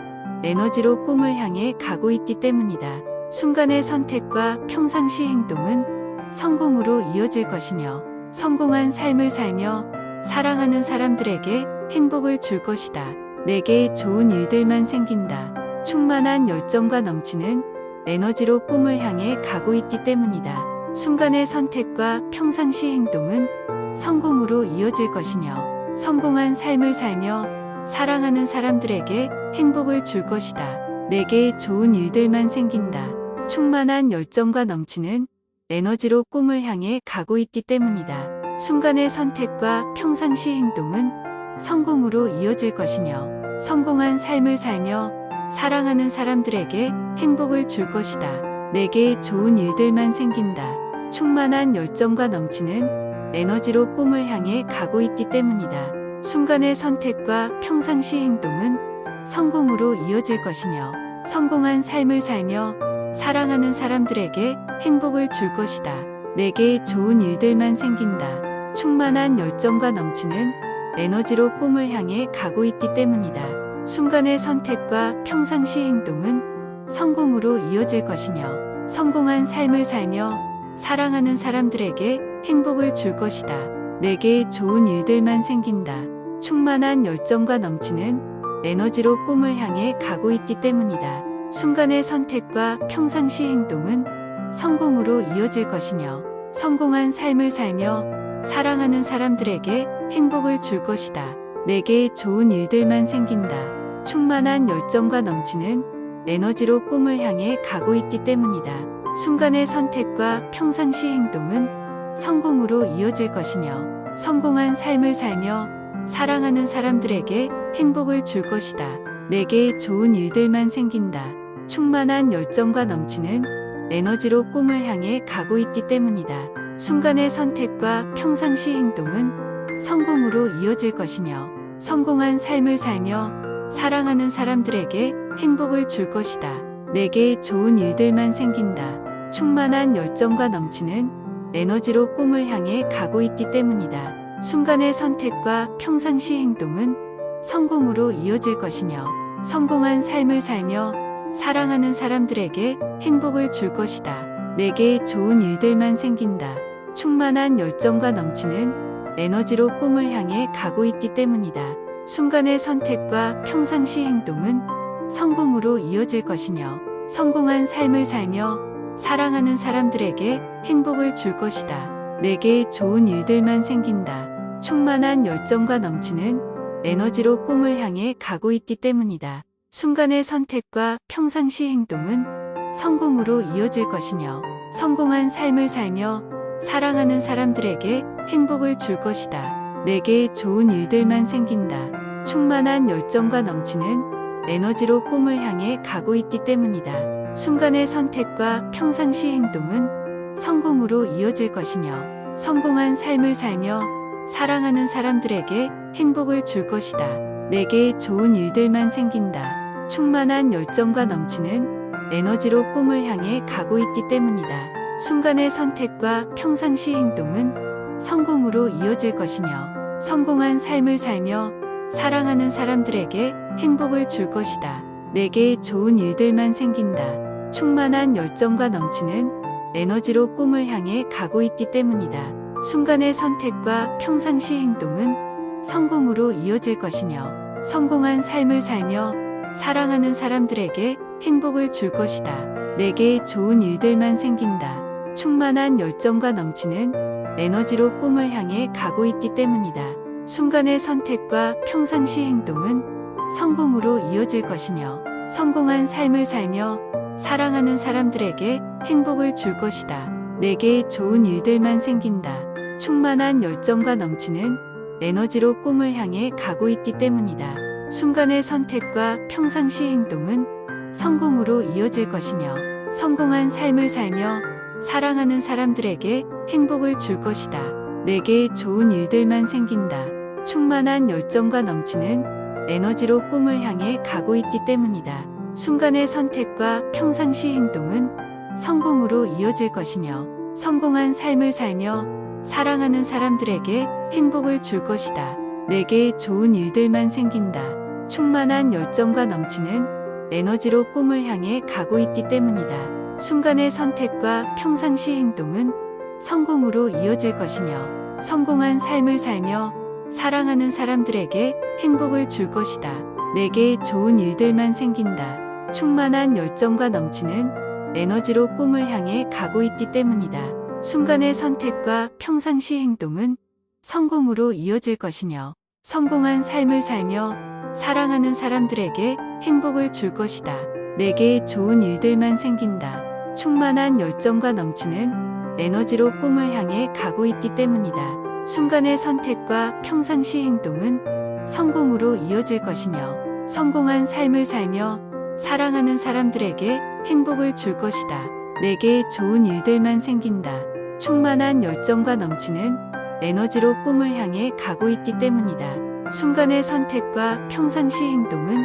에너지로 꿈을 향해 가고 있기 때문이다. 순간의 선택과 평상시 행동은 성공으로 이어질 것이며, 성공한 삶을 살며 사랑하는 사람들에게 행복을 줄 것이다. 내게 좋은 일들만 생긴다. 충만한 열정과 넘치는 에너지로 꿈을 향해 가고 있기 때문이다. 순간의 선택과 평상시 행동은 성공으로 이어질 것이며, 성공한 삶을 살며 사랑하는 사람들에게 행복을 줄 것이다. 내게 좋은 일들만 생긴다. 충만한 열정과 넘치는 에너지로 꿈을 향해 가고 있기 때문이다. 순간의 선택과 평상시 행동은 성공으로 이어질 것이며, 성공한 삶을 살며 사랑하는 사람들에게 행복을 줄 것이다. 내게 좋은 일들만 생긴다. 충만한 열정과 넘치는 에너지로 꿈을 향해 가고 있기 때문이다. 순간의 선택과 평상시 행동은 성공으로 이어질 것이며, 성공한 삶을 살며 사랑하는 사람들에게 행복을 줄 것이다. 내게 좋은 일들만 생긴다. 충만한 열정과 넘치는 에너지로 꿈을 향해 가고 있기 때문이다. 순간의 선택과 평상시 행동은 성공으로 이어질 것이며, 성공한 삶을 살며 사랑하는 사람들에게 행복을 줄 것이다. 내게 좋은 일들만 생긴다. 충만한 열정과 넘치는 에너지로 꿈을 향해 가고 있기 때문이다. 순간의 선택과 평상시 행동은 성공으로 이어질 것이며, 성공한 삶을 살며 사랑하는 사람들에게 행복을 줄 것이다. 내게 좋은 일들만 생긴다. 충만한 열정과 넘치는 에너지로 꿈을 향해 가고 있기 때문이다. 순간의 선택과 평상시 행동은 성공으로 이어질 것이며, 성공한 삶을 살며 사랑하는 사람들에게 행복을 줄 것이다. 내게 좋은 일들만 생긴다. 충만한 열정과 넘치는 에너지로 꿈을 향해 가고 있기 때문이다. 순간의 선택과 평상시 행동은 성공으로 이어질 것이며 성공한 삶을 살며 사랑하는 사람들에게 행복을 줄 것이다. 내게 좋은 일들만 생긴다. 충만한 열정과 넘치는 에너지로 꿈을 향해 가고 있기 때문이다. 순간의 선택과 평상시 행동은 성공으로 이어질 것이며 성공한 삶을 살며 사랑하는 사람들에게 행복을 줄 것이다. 내게 좋은 일들만 생긴다. 충만한 열정과 넘치는 에너지로 꿈을 향해 가고 있기 때문이다. 순간의 선택과 평상시 행동은 성공으로 이어질 것이며 성공한 삶을 살며 사랑하는 사람들에게 행복을 줄 것이다. 내게 좋은 일들만 생긴다. 충만한 열정과 넘치는 에너지로 꿈을 향해 가고 있기 때문이다. 순간의 선택과 평상시 행동은 성공으로 이어질 것이며 성공한 삶을 살며 사랑하는 사람들에게 행복을 줄 것이다. 내게 좋은 일들만 생긴다. 충만한 열정과 넘치는 에너지로 꿈을 향해 가고 있기 때문이다. 순간의 선택과 평상시 행동은 성공으로 이어질 것이며 성공한 삶을 살며 사랑하는 사람들에게 행복을 줄 것이다. 내게 좋은 일들만 생긴다. 충만한 열정과 넘치는 에너지로 꿈을 향해 가고 있기 때문이다. 순간의 선택과 평상시 행동은 성공으로 이어질 것이며 성공한 삶을 살며 사랑하는 사람들에게 행복을 줄 것이다. 내게 좋은 일들만 생긴다. 충만한 열정과 넘치는 에너지로 꿈을 향해 가고 있기 때문이다. 순간의 선택과 평상시 행동은 성공으로 이어질 것이며 성공한 삶을 살며 사랑하는 사람들에게 행복을 줄 것이다. 내게 좋은 일들만 생긴다. 충만한 열정과 넘치는 에너지로 꿈을 향해 가고 있기 때문이다. 순간의 선택과 평상시 행동은 성공으로 이어질 것이며 성공한 삶을 살며 사랑하는 사람들에게 행복을 줄 것이다. 내게 좋은 일들만 생긴다. 충만한 열정과 넘치는 에너지로 꿈을 향해 가고 있기 때문이다. 순간의 선택과 평상시 행동은 성공으로 이어질 것이며 성공한 삶을 살며 사랑하는 사람들에게 행복을 줄 것이다. 내게 좋은 일들만 생긴다. 충만한 열정과 넘치는 에너지로 꿈을 향해 가고 있기 때문이다. 순간의 선택과 평상시 행동은 성공으로 이어질 것이며 성공한 삶을 살며 사랑하는 사람들에게 행복을 줄 것이다. 내게 좋은 일들만 생긴다. 충만한 열정과 넘치는 에너지로 꿈을 향해 가고 있기 때문이다. 순간의 선택과 평상시 행동은 성공으로 이어질 것이며 성공한 삶을 살며 사랑하는 사람들에게 행복을 줄 것이다. 내게 좋은 일들만 생긴다. 충만한 열정과 넘치는 에너지로 꿈을 향해 가고 있기 때문이다. 순간의 선택과 평상시 행동은 성공으로 이어질 것이며 성공한 삶을 살며 사랑하는 사람들에게 행복을 줄 것이다. 내게 좋은 일들만 생긴다. 충만한 열정과 넘치는 에너지로 꿈을 향해 가고 있기 때문이다. 순간의 선택과 평상시 행동은 성공으로 이어질 것이며 성공한 삶을 살며 사랑하는 사람들에게 행복을 줄 것이다. 내게 좋은 일들만 생긴다. 충만한 열정과 넘치는 에너지로 꿈을 향해 가고 있기 때문이다. 순간의 선택과 평상시 행동은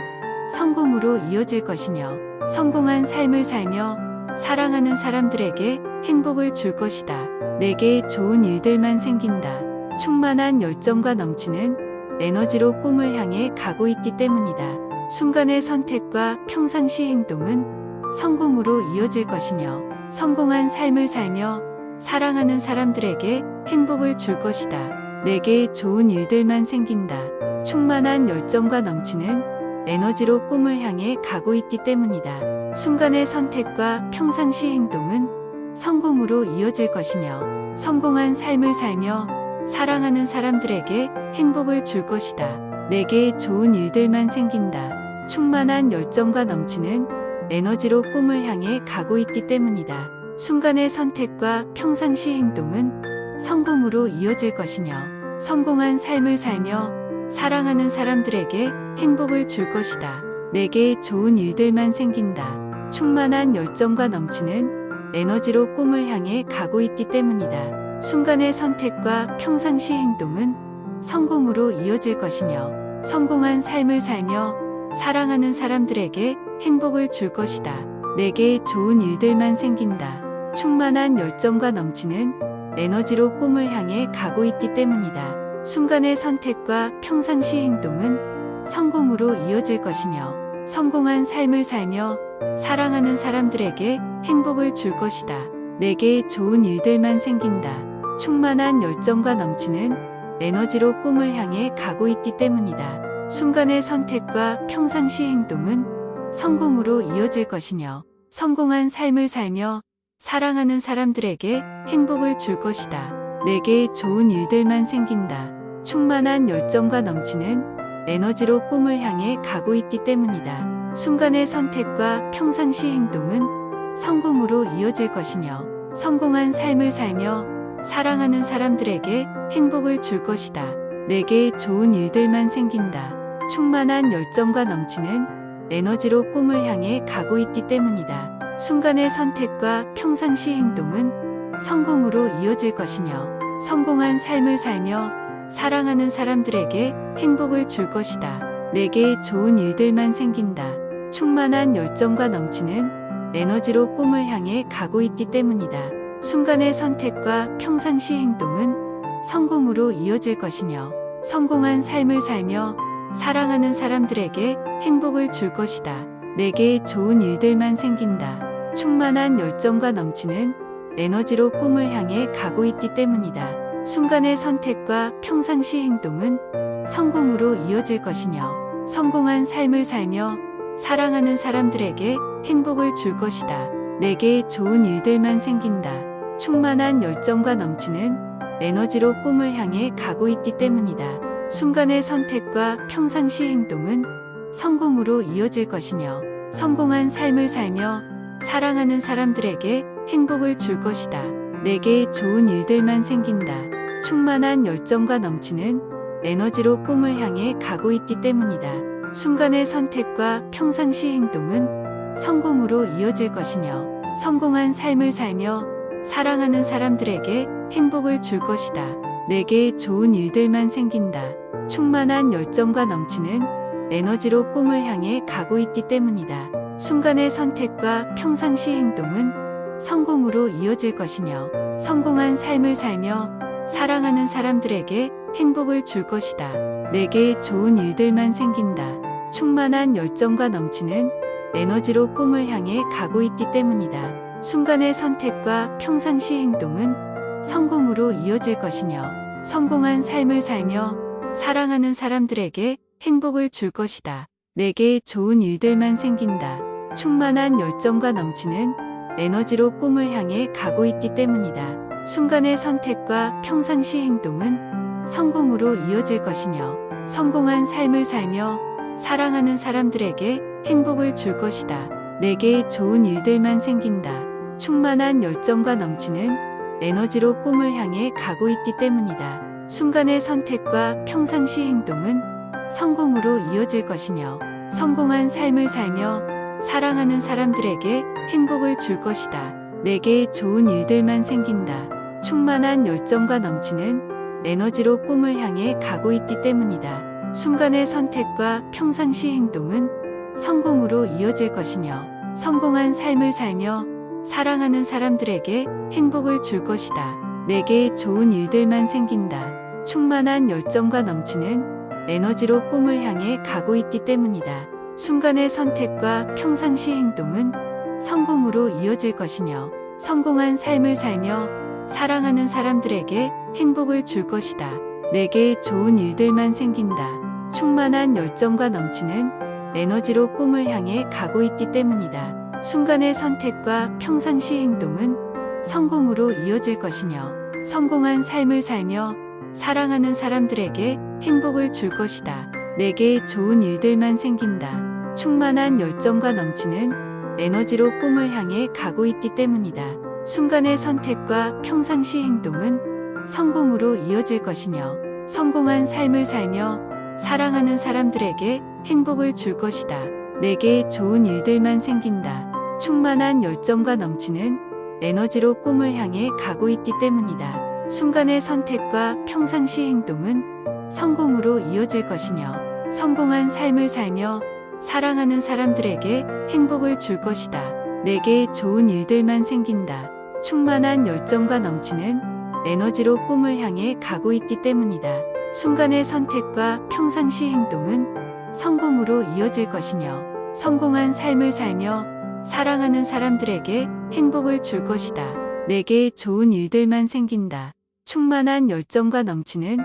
성공으로 이어질 것이며 성공한 삶을 살며 사랑하는 사람들에게 행복을 줄 것이다. 내게 좋은 일들만 생긴다. 충만한 열정과 넘치는 에너지로 꿈을 향해 가고 있기 때문이다. 순간의 선택과 평상시 행동은 성공으로 이어질 것이며 성공한 삶을 살며 사랑하는 사람들에게 행복을 줄 것이다. 내게 좋은 일들만 생긴다. 충만한 열정과 넘치는 에너지로 꿈을 향해 가고 있기 때문이다. 순간의 선택과 평상시 행동은 성공으로 이어질 것이며 성공한 삶을 살며 사랑하는 사람들에게 행복을 줄 것이다. 내게 좋은 일들만 생긴다. 충만한 열정과 넘치는 에너지로 꿈을 향해 가고 있기 때문이다. 순간의 선택과 평상시 행동은 성공으로 이어질 것이며 성공한 삶을 살며 사랑하는 사람들에게 행복을 줄 것이다. 내게 좋은 일들만 생긴다. 충만한 열정과 넘치는 에너지로 꿈을 향해 가고 있기 때문이다. 순간의 선택과 평상시 행동은 성공으로 이어질 것이며 성공한 삶을 살며 사랑하는 사람들에게 행복을 줄 것이다. 내게 좋은 일들만 생긴다. 충만한 열정과 넘치는 에너지로 꿈을 향해 가고 있기 때문이다. 순간의 선택과 평상시 행동은 성공으로 이어질 것이며 성공한 삶을 살며 사랑하는 사람들에게 행복을 줄 것이다. 내게 좋은 일들만 생긴다. 충만한 열정과 넘치는 에너지로 꿈을 향해 가고 있기 때문이다. 순간의 선택과 평상시 행동은 성공으로 이어질 것이며 성공한 삶을 살며 사랑하는 사람들에게 행복을 줄 것이다. 내게 좋은 일들만 생긴다. 충만한 열정과 넘치는 에너지로 꿈을 향해 가고 있기 때문이다. 순간의 선택과 평상시 행동은 성공으로 이어질 것이며 성공한 삶을 살며 사랑하는 사람들에게 행복을 줄 것이다. 내게 좋은 일들만 생긴다. 충만한 열정과 넘치는 에너지로 꿈을 향해 가고 있기 때문이다. 순간의 선택과 평상시 행동은 성공으로 이어질 것이며 성공한 삶을 살며 사랑하는 사람들에게 행복을 줄 것이다. 내게 좋은 일들만 생긴다. 충만한 열정과 넘치는 에너지로 꿈을 향해 가고 있기 때문이다. 순간의 선택과 평상시 행동은 성공으로 이어질 것이며 성공한 삶을 살며 사랑하는 사람들에게 행복을 줄 것이다. 내게 좋은 일들만 생긴다. 충만한 열정과 넘치는 에너지로 꿈을 향해 가고 있기 때문이다. 순간의 선택과 평상시 행동은 성공으로 이어질 것이며 성공한 삶을 살며 사랑하는 사람들에게 행복을 줄 것이다. 내게 좋은 일들만 생긴다. 충만한 열정과 넘치는 에너지로 꿈을 향해 가고 있기 때문이다. 순간의 선택과 평상시 행동은 성공으로 이어질 것이며 성공한 삶을 살며 사랑하는 사람들에게 행복을 줄 것이다. 내게 좋은 일들만 생긴다. 충만한 열정과 넘치는 에너지로 꿈을 향해 가고 있기 때문이다. 순간의 선택과 평상시 행동은 성공으로 이어질 것이며 성공한 삶을 살며 사랑하는 사람들에게 행복을 줄 것이다. 내게 좋은 일들만 생긴다. 충만한 열정과 넘치는 에너지로 꿈을 향해 가고 있기 때문이다. 순간의 선택과 평상시 행동은 성공으로 이어질 것이며 성공한 삶을 살며 사랑하는 사람들에게 행복을 줄 것이다. 내게 좋은 일들만 생긴다. 충만한 열정과 넘치는 에너지로 꿈을 향해 가고 있기 때문이다. 순간의 선택과 평상시 행동은 성공으로 이어질 것이며 성공한 삶을 살며 사랑하는 사람들에게 행복을 줄 것이다. 내게 좋은 일들만 생긴다. 충만한 열정과 넘치는 에너지로 꿈을 향해 가고 있기 때문이다. 순간의 선택과 평상시 행동은 성공으로 이어질 것이며 성공한 삶을 살며 사랑하는 사람들에게 행복을 줄 것이다. 내게 좋은 일들만 생긴다. 충만한 열정과 넘치는 에너지로 꿈을 향해 가고 있기 때문이다. 순간의 선택과 평상시 행동은 성공으로 이어질 것이며 성공한 삶을 살며 사랑하는 사람들에게 행복을 줄 것이다. 내게 좋은 일들만 생긴다. 충만한 열정과 넘치는 에너지로 꿈을 향해 가고 있기 때문이다. 순간의 선택과 평상시 행동은 성공으로 이어질 것이며 성공한 삶을 살며 사랑하는 사람들에게 행복을 줄 것이다. 내게 좋은 일들만 생긴다. 충만한 열정과 넘치는 에너지로 꿈을 향해 가고 있기 때문이다. 순간의 선택과 평상시 행동은 성공으로 이어질 것이며 성공한 삶을 살며 사랑하는 사람들에게 행복을 줄 것이다. 내게 좋은 일들만 생긴다. 충만한 열정과 넘치는 에너지로 꿈을 향해 가고 있기 때문이다. 순간의 선택과 평상시 행동은 성공으로 이어질 것이며 성공한 삶을 살며 사랑하는 사람들에게 행복을 줄 것이다. 내게 좋은 일들만 생긴다. 충만한 열정과 넘치는 에너지로 꿈을 향해 가고 있기 때문이다. 순간의 선택과 평상시 행동은 성공으로 이어질 것이며 성공한 삶을 살며 사랑하는 사람들에게 행복을 줄 것이다. 내게 좋은 일들만 생긴다. 충만한 열정과 넘치는 에너지로 꿈을 향해 가고 있기 때문이다. 순간의 선택과 평상시 행동은 성공으로 이어질 것이며 성공한 삶을 살며 사랑하는 사람들에게 행복을 줄 것이다. 내게 좋은 일들만 생긴다. 충만한 열정과 넘치는 에너지로 꿈을 향해 가고 있기 때문이다. 순간의 선택과 평상시 행동은 성공으로 이어질 것이며 성공한 삶을 살며 사랑하는 사람들에게 행복을 줄 것이다. 내게 좋은 일들만 생긴다. 충만한 열정과 넘치는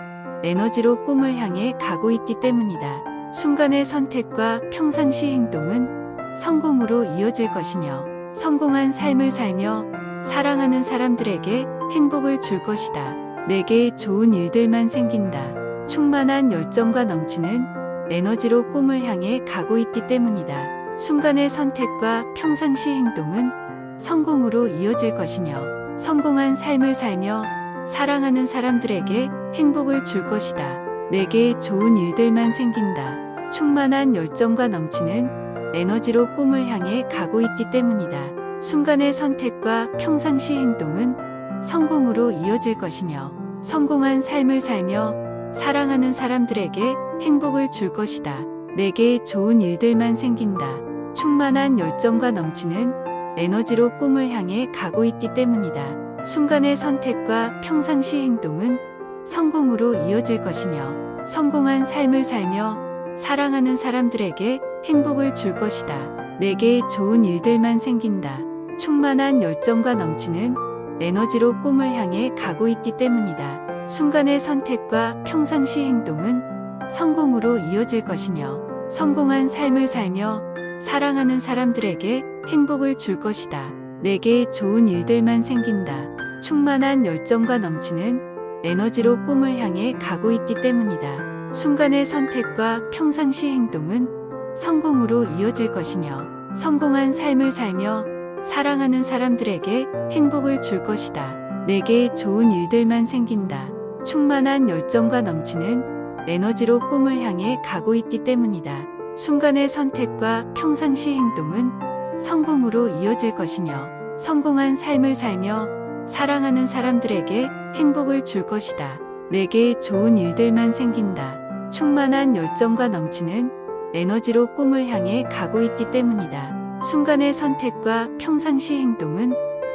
에너지로 꿈을 향해 가고 있기 때문이다. 순간의 선택과 평상시 행동은 성공으로 이어질 것이며 성공한 삶을 살며 사랑하는 사람들에게 행복을 줄 것이다. 내게 좋은 일들만 생긴다. 충만한 열정과 넘치는 에너지로 꿈을 향해 가고 있기 때문이다. 순간의 선택과 평상시 행동은 성공으로 이어질 것이며 성공한 삶을 살며 사랑하는 사람들에게 행복을 줄 것이다. 내게 좋은 일들만 생긴다. 충만한 열정과 넘치는 에너지로 꿈을 향해 가고 있기 때문이다. 순간의 선택과 평상시 행동은 성공으로 이어질 것이며 성공한 삶을 살며 사랑하는 사람들에게 행복을 줄 것이다. 내게 좋은 일들만 생긴다. 충만한 열정과 넘치는 에너지로 꿈을 향해 가고 있기 때문이다. 순간의 선택과 평상시 행동은 성공으로 이어질 것이며 성공한 삶을 살며 사랑하는 사람들에게 행복을 줄 것이다. 내게 좋은 일들만 생긴다. 충만한 열정과 넘치는 에너지로 꿈을 향해 가고 있기 때문이다. 순간의 선택과 평상시 행동은 성공으로 이어질 것이며 성공한 삶을 살며 사랑하는 사람들에게 행복을 줄 것이다. 내게 좋은 일들만 생긴다. 충만한 열정과 넘치는 에너지로 꿈을 향해 가고 있기 때문이다. 순간의 선택과 평상시 행동은 성공으로 이어질 것이며 성공한 삶을 살며 사랑하는 사람들에게 행복을 줄 것이다. 내게 좋은 일들만 생긴다. 충만한 열정과 넘치는 에너지로 꿈을 향해 가고 있기 때문이다. 순간의 선택과 평상시 행동은 성공으로 이어질 것이며 성공한 삶을 살며 사랑하는 사람들에게 행복을 줄 것이다. 내게 좋은 일들만 생긴다. 충만한 열정과 넘치는 에너지로 꿈을 향해 가고 있기 때문이다. 순간의 선택과 평상시 행동은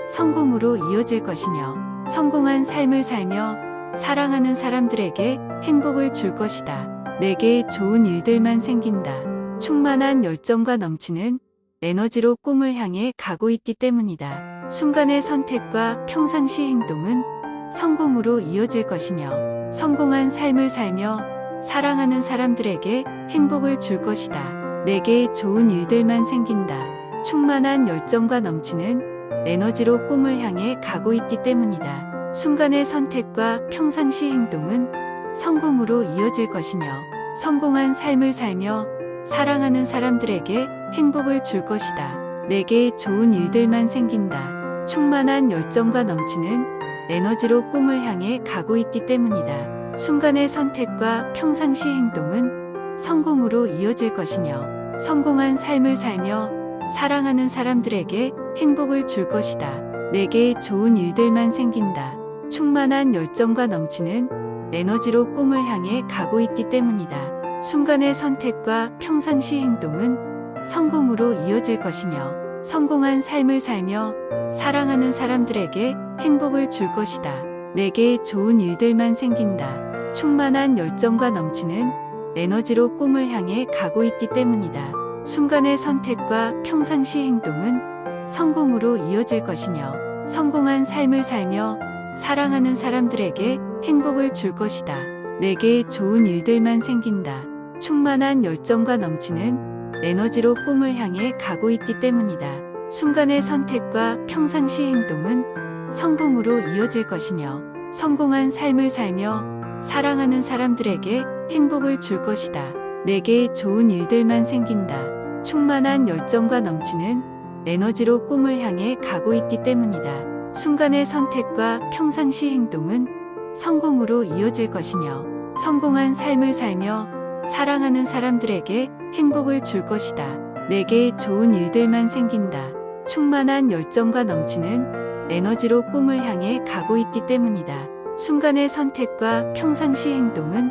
성공으로 이어질 것이며 성공한 삶을 살며 사랑하는 사람들에게 행복을 줄 것이다. 내게 좋은 일들만 생긴다. 충만한 열정과 넘치는 에너지로 꿈을 향해 가고 있기 때문이다. 순간의 선택과 평상시 행동은 성공으로 이어질 것이며 성공한 삶을 살며 사랑하는 사람들에게 행복을 줄 것이다. 내게 좋은 일들만 생긴다. 충만한 열정과 넘치는 에너지로 꿈을 향해 가고 있기 때문이다. 순간의 선택과 평상시 행동은 성공으로 이어질 것이며 성공한 삶을 살며 사랑하는 사람들에게 행복을 줄 것이다. 내게 좋은 일들만 생긴다. 충만한 열정과 넘치는 에너지로 꿈을 향해 가고 있기 때문이다. 순간의 선택과 평상시 행동은 성공으로 이어질 것이며 성공한 삶을 살며 사랑하는 사람들에게 행복을 줄 것이다. 내게 좋은 일들만 생긴다. 충만한 열정과 넘치는 에너지로 꿈을 향해 가고 있기 때문이다. 순간의 선택과 평상시 행동은 성공으로 이어질 것이며 성공한 삶을 살며 사랑하는 사람들에게 행복을 줄 것이다. 내게 좋은 일들만 생긴다. 충만한 열정과 넘치는 에너지로 꿈을 향해 가고 있기 때문이다. 순간의 선택과 평상시 행동은 성공으로 이어질 것이며 성공한 삶을 살며 사랑하는 사람들에게 행복을 줄 것이다. 내게 좋은 일들만 생긴다. 충만한 열정과 넘치는 에너지로 꿈을 향해 가고 있기 때문이다. 순간의 선택과 평상시 행동은 성공으로 이어질 것이며 성공한 삶을 살며 사랑하는 사람들에게 행복을 줄 것이다. 내게 좋은 일들만 생긴다. 충만한 열정과 넘치는 에너지로 꿈을 향해 가고 있기 때문이다. 순간의 선택과 평상시 행동은 성공으로 이어질 것이며 성공한 삶을 살며 사랑하는 사람들에게 행복을 줄 것이다. 내게 좋은 일들만 생긴다. 충만한 열정과 넘치는 에너지로 꿈을 향해 가고 있기 때문이다. 순간의 선택과 평상시 행동은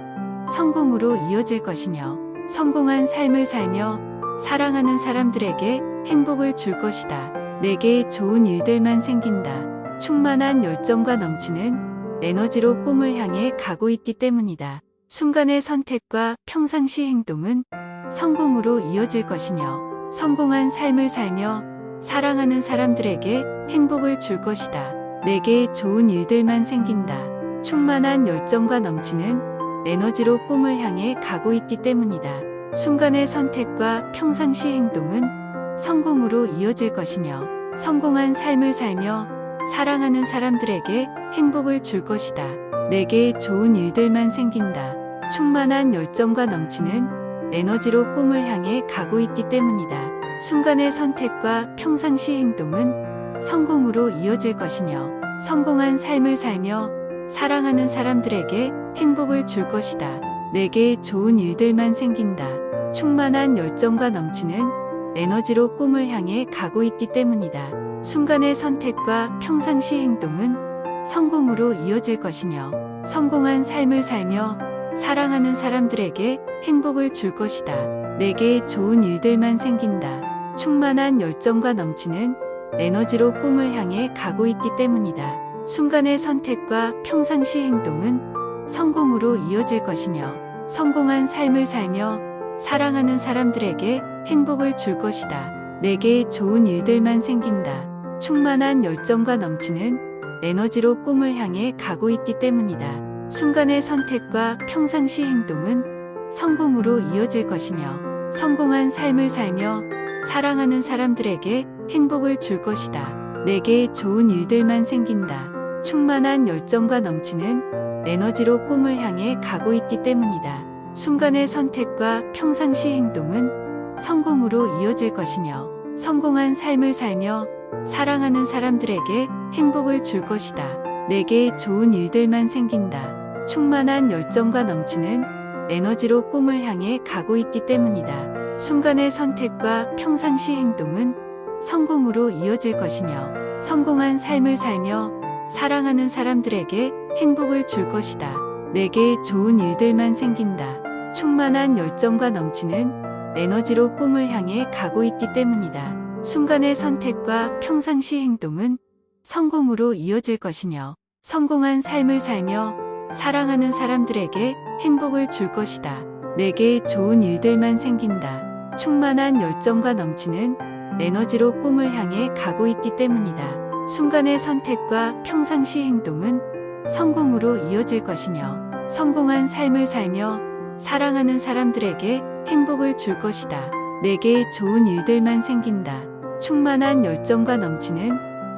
성공으로 이어질 것이며 성공한 삶을 살며 사랑하는 사람들에게 행복을 줄 것이다. 내게 좋은 일들만 생긴다. 충만한 열정과 넘치는 에너지로 꿈을 향해 가고 있기 때문이다. 순간의 선택과 평상시 행동은 성공으로 이어질 것이며 성공한 삶을 살며 사랑하는 사람들에게 행복을 줄 것이다. 내게 좋은 일들만 생긴다. 충만한 열정과 넘치는 에너지로 꿈을 향해 가고 있기 때문이다. 순간의 선택과 평상시 행동은 성공으로 이어질 것이며 성공한 삶을 살며 사랑하는 사람들에게 행복을 줄 것이다. 내게 좋은 일들만 생긴다. 충만한 열정과 넘치는 에너지로 꿈을 향해 가고 있기 때문이다. 순간의 선택과 평상시 행동은 성공으로 이어질 것이며 성공한 삶을 살며 사랑하는 사람들에게 행복을 줄 것이다. 내게 좋은 일들만 생긴다. 충만한 열정과 넘치는 에너지로 꿈을 향해 가고 있기 때문이다. 순간의 선택과 평상시 행동은 성공으로 이어질 것이며 성공한 삶을 살며 사랑하는 사람들에게 행복을 줄 것이다. 내게 좋은 일들만 생긴다. 충만한 열정과 넘치는 에너지로 꿈을 향해 가고 있기 때문이다. 순간의 선택과 평상시 행동은 성공으로 이어질 것이며 성공한 삶을 살며 사랑하는 사람들에게 행복을 줄 것이다. 내게 좋은 일들만 생긴다. 충만한 열정과 넘치는 에너지로 꿈을 향해 가고 있기 때문이다. 순간의 선택과 평상시 행동은 성공으로 이어질 것이며 성공한 삶을 살며 사랑하는 사람들에게 행복을 줄 것이다. 내게 좋은 일들만 생긴다. 충만한 열정과 넘치는 에너지로 꿈을 향해 가고 있기 때문이다. 순간의 선택과 평상시 행동은 성공으로 이어질 것이며 성공한 삶을 살며 사랑하는 사람들에게 행복을 줄 것이다. 내게 좋은 일들만 생긴다. 충만한 열정과 넘치는 에너지로 꿈을 향해 가고 있기 때문이다. 순간의 선택과 평상시 행동은 성공으로 이어질 것이며 성공한 삶을 살며 사랑하는 사람들에게 행복을 줄 것이다. 내게 좋은 일들만 생긴다. 충만한 열정과 넘치는 에너지로 꿈을 향해 가고 있기 때문이다. 순간의 선택과 평상시 행동은 성공으로 이어질 것이며 성공한 삶을 살며 사랑하는 사람들에게 행복을 줄 것이다. 내게 좋은 일들만 생긴다. 충만한 열정과 넘치는 에너지로 꿈을 향해 가고 있기 때문이다. 순간의 선택과 평상시 행동은 성공으로 이어질 것이며 성공한 삶을 살며 사랑하는 사람들에게 행복을 줄 것이다. 내게 좋은 일들만 생긴다. 충만한 열정과 넘치는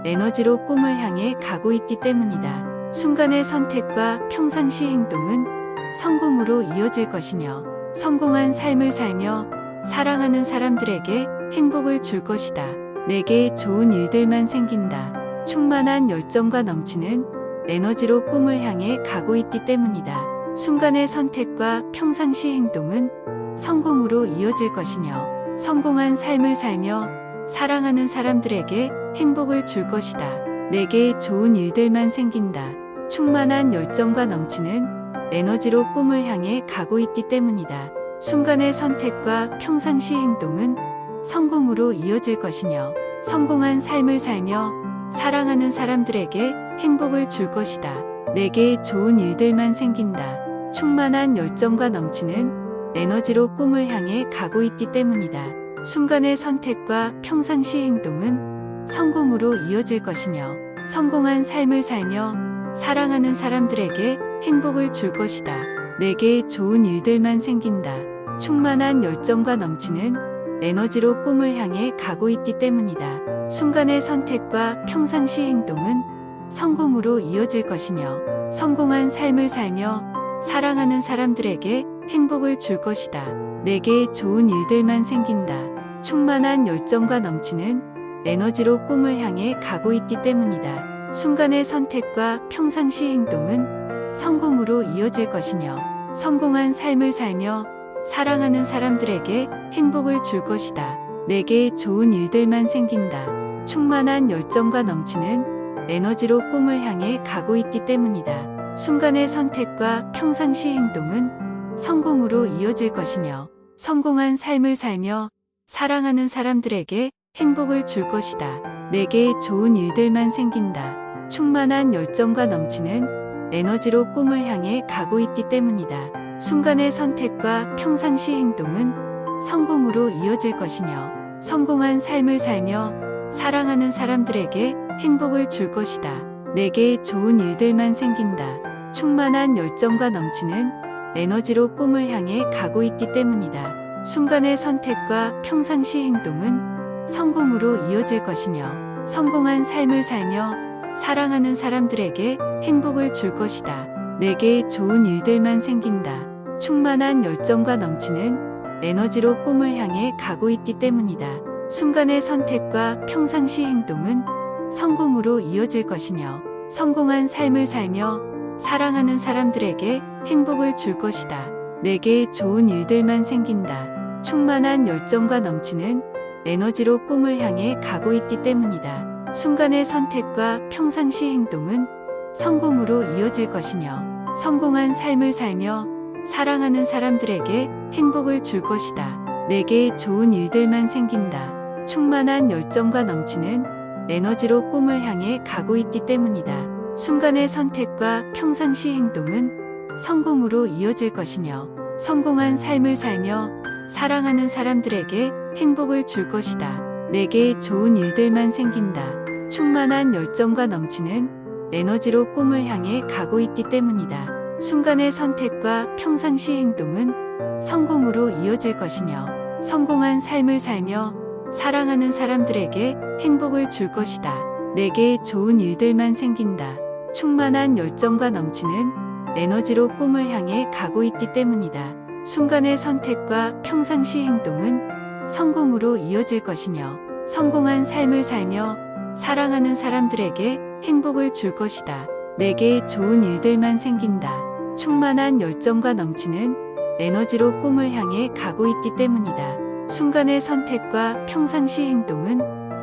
에너지로 꿈을 향해 가고 있기 때문이다. 순간의 선택과 평상시 행동은 성공으로 이어질 것이며 성공한 삶을 살며 사랑하는 사람들에게 행복을 줄 것이다. 내게 좋은 일들만 생긴다. 충만한 열정과 넘치는 에너지로 꿈을 향해 가고 있기 때문이다. 순간의 선택과 평상시 행동은 성공으로 이어질 것이며 성공한 삶을 살며 사랑하는 사람들에게 행복을 줄 것이다. 내게 좋은 일들만 생긴다. 충만한 열정과 넘치는 에너지로 꿈을 향해 가고 있기 때문이다. 순간의 선택과 평상시 행동은 성공으로 이어질 것이며 성공한 삶을 살며 사랑하는 사람들에게 행복을 줄 것이다. 내게 좋은 일들만 생긴다. 충만한 열정과 넘치는 에너지로 꿈을 향해 가고 있기 때문이다. 순간의 선택과 평상시 행동은 성공으로 이어질 것이며 성공한 삶을 살며 사랑하는 사람들에게 행복을 줄 것이다. 내게 좋은 일들만 생긴다. 충만한 열정과 넘치는 에너지로 꿈을 향해 가고 있기 때문이다. 순간의 선택과 평상시 행동은 성공으로 이어질 것이며 성공한 삶을 살며 사랑하는 사람들에게 행복을 줄 것이다. 내게 좋은 일들만 생긴다. 충만한 열정과 넘치는 에너지로 꿈을 향해 가고 있기 때문이다. 순간의 선택과 평상시 행동은 성공으로 이어질 것이며 성공한 삶을 살며 사랑하는 사람들에게 행복을 줄 것이다. 내게 좋은 일들만 생긴다. 충만한 열정과 넘치는 에너지로 꿈을 향해 가고 있기 때문이다. 순간의 선택과 평상시 행동은 성공으로 이어질 것이며 성공한 삶을 살며 사랑하는 사람들에게 행복을 줄 것이다. 내게 좋은 일들만 생긴다. 충만한 열정과 넘치는 에너지로 꿈을 향해 가고 있기 때문이다. 순간의 선택과 평상시 행동은 성공으로 이어질 것이며 성공한 삶을 살며 사랑하는 사람들에게 행복을 줄 것이다. 내게 좋은 일들만 생긴다. 충만한 열정과 넘치는 에너지로 꿈을 향해 가고 있기 때문이다. 순간의 선택과 평상시 행동은 성공으로 이어질 것이며 성공한 삶을 살며 사랑하는 사람들에게 행복을 줄 것이다. 내게 좋은 일들만 생긴다. 충만한 열정과 넘치는 에너지로 꿈을 향해 가고 있기 때문이다. 순간의 선택과 평상시 행동은 성공으로 이어질 것이며 성공한 삶을 살며 사랑하는 사람들에게 행복을 줄 것이다. 내게 좋은 일들만 생긴다. 충만한 열정과 넘치는 에너지로 꿈을 향해 가고 있기 때문이다. 순간의 선택과 평상시 행동은 성공으로 이어질 것이며 성공한 삶을 살며 사랑하는 사람들에게 행복을 줄 것이다. 내게 좋은 일들만 생긴다. 충만한 열정과 넘치는 에너지로 꿈을 향해 가고 있기 때문이다. 순간의 선택과 평상시 행동은 성공으로 이어질 것이며 성공한 삶을 살며 사랑하는 사람들에게 행복을 줄 것이다. 내게 좋은 일들만 생긴다. 충만한 열정과 넘치는 에너지로 꿈을 향해 가고 있기 때문이다. 순간의 선택과 평상시 행동은 성공으로 이어질 것이며 성공한 삶을 살며 사랑하는 사람들에게 행복을 줄 것이다. 내게 좋은 일들만 생긴다. 충만한 열정과 넘치는 에너지로 꿈을 향해 가고 있기 때문이다. 순간의 선택과 평상시 행동은 성공으로 이어질 것이며 성공한 삶을 살며 사랑하는 사람들에게 행복을 줄 것이다. 내게 좋은 일들만 생긴다. 충만한 열정과 넘치는 에너지로 꿈을 향해 가고 있기 때문이다. 순간의 선택과 평상시 행동은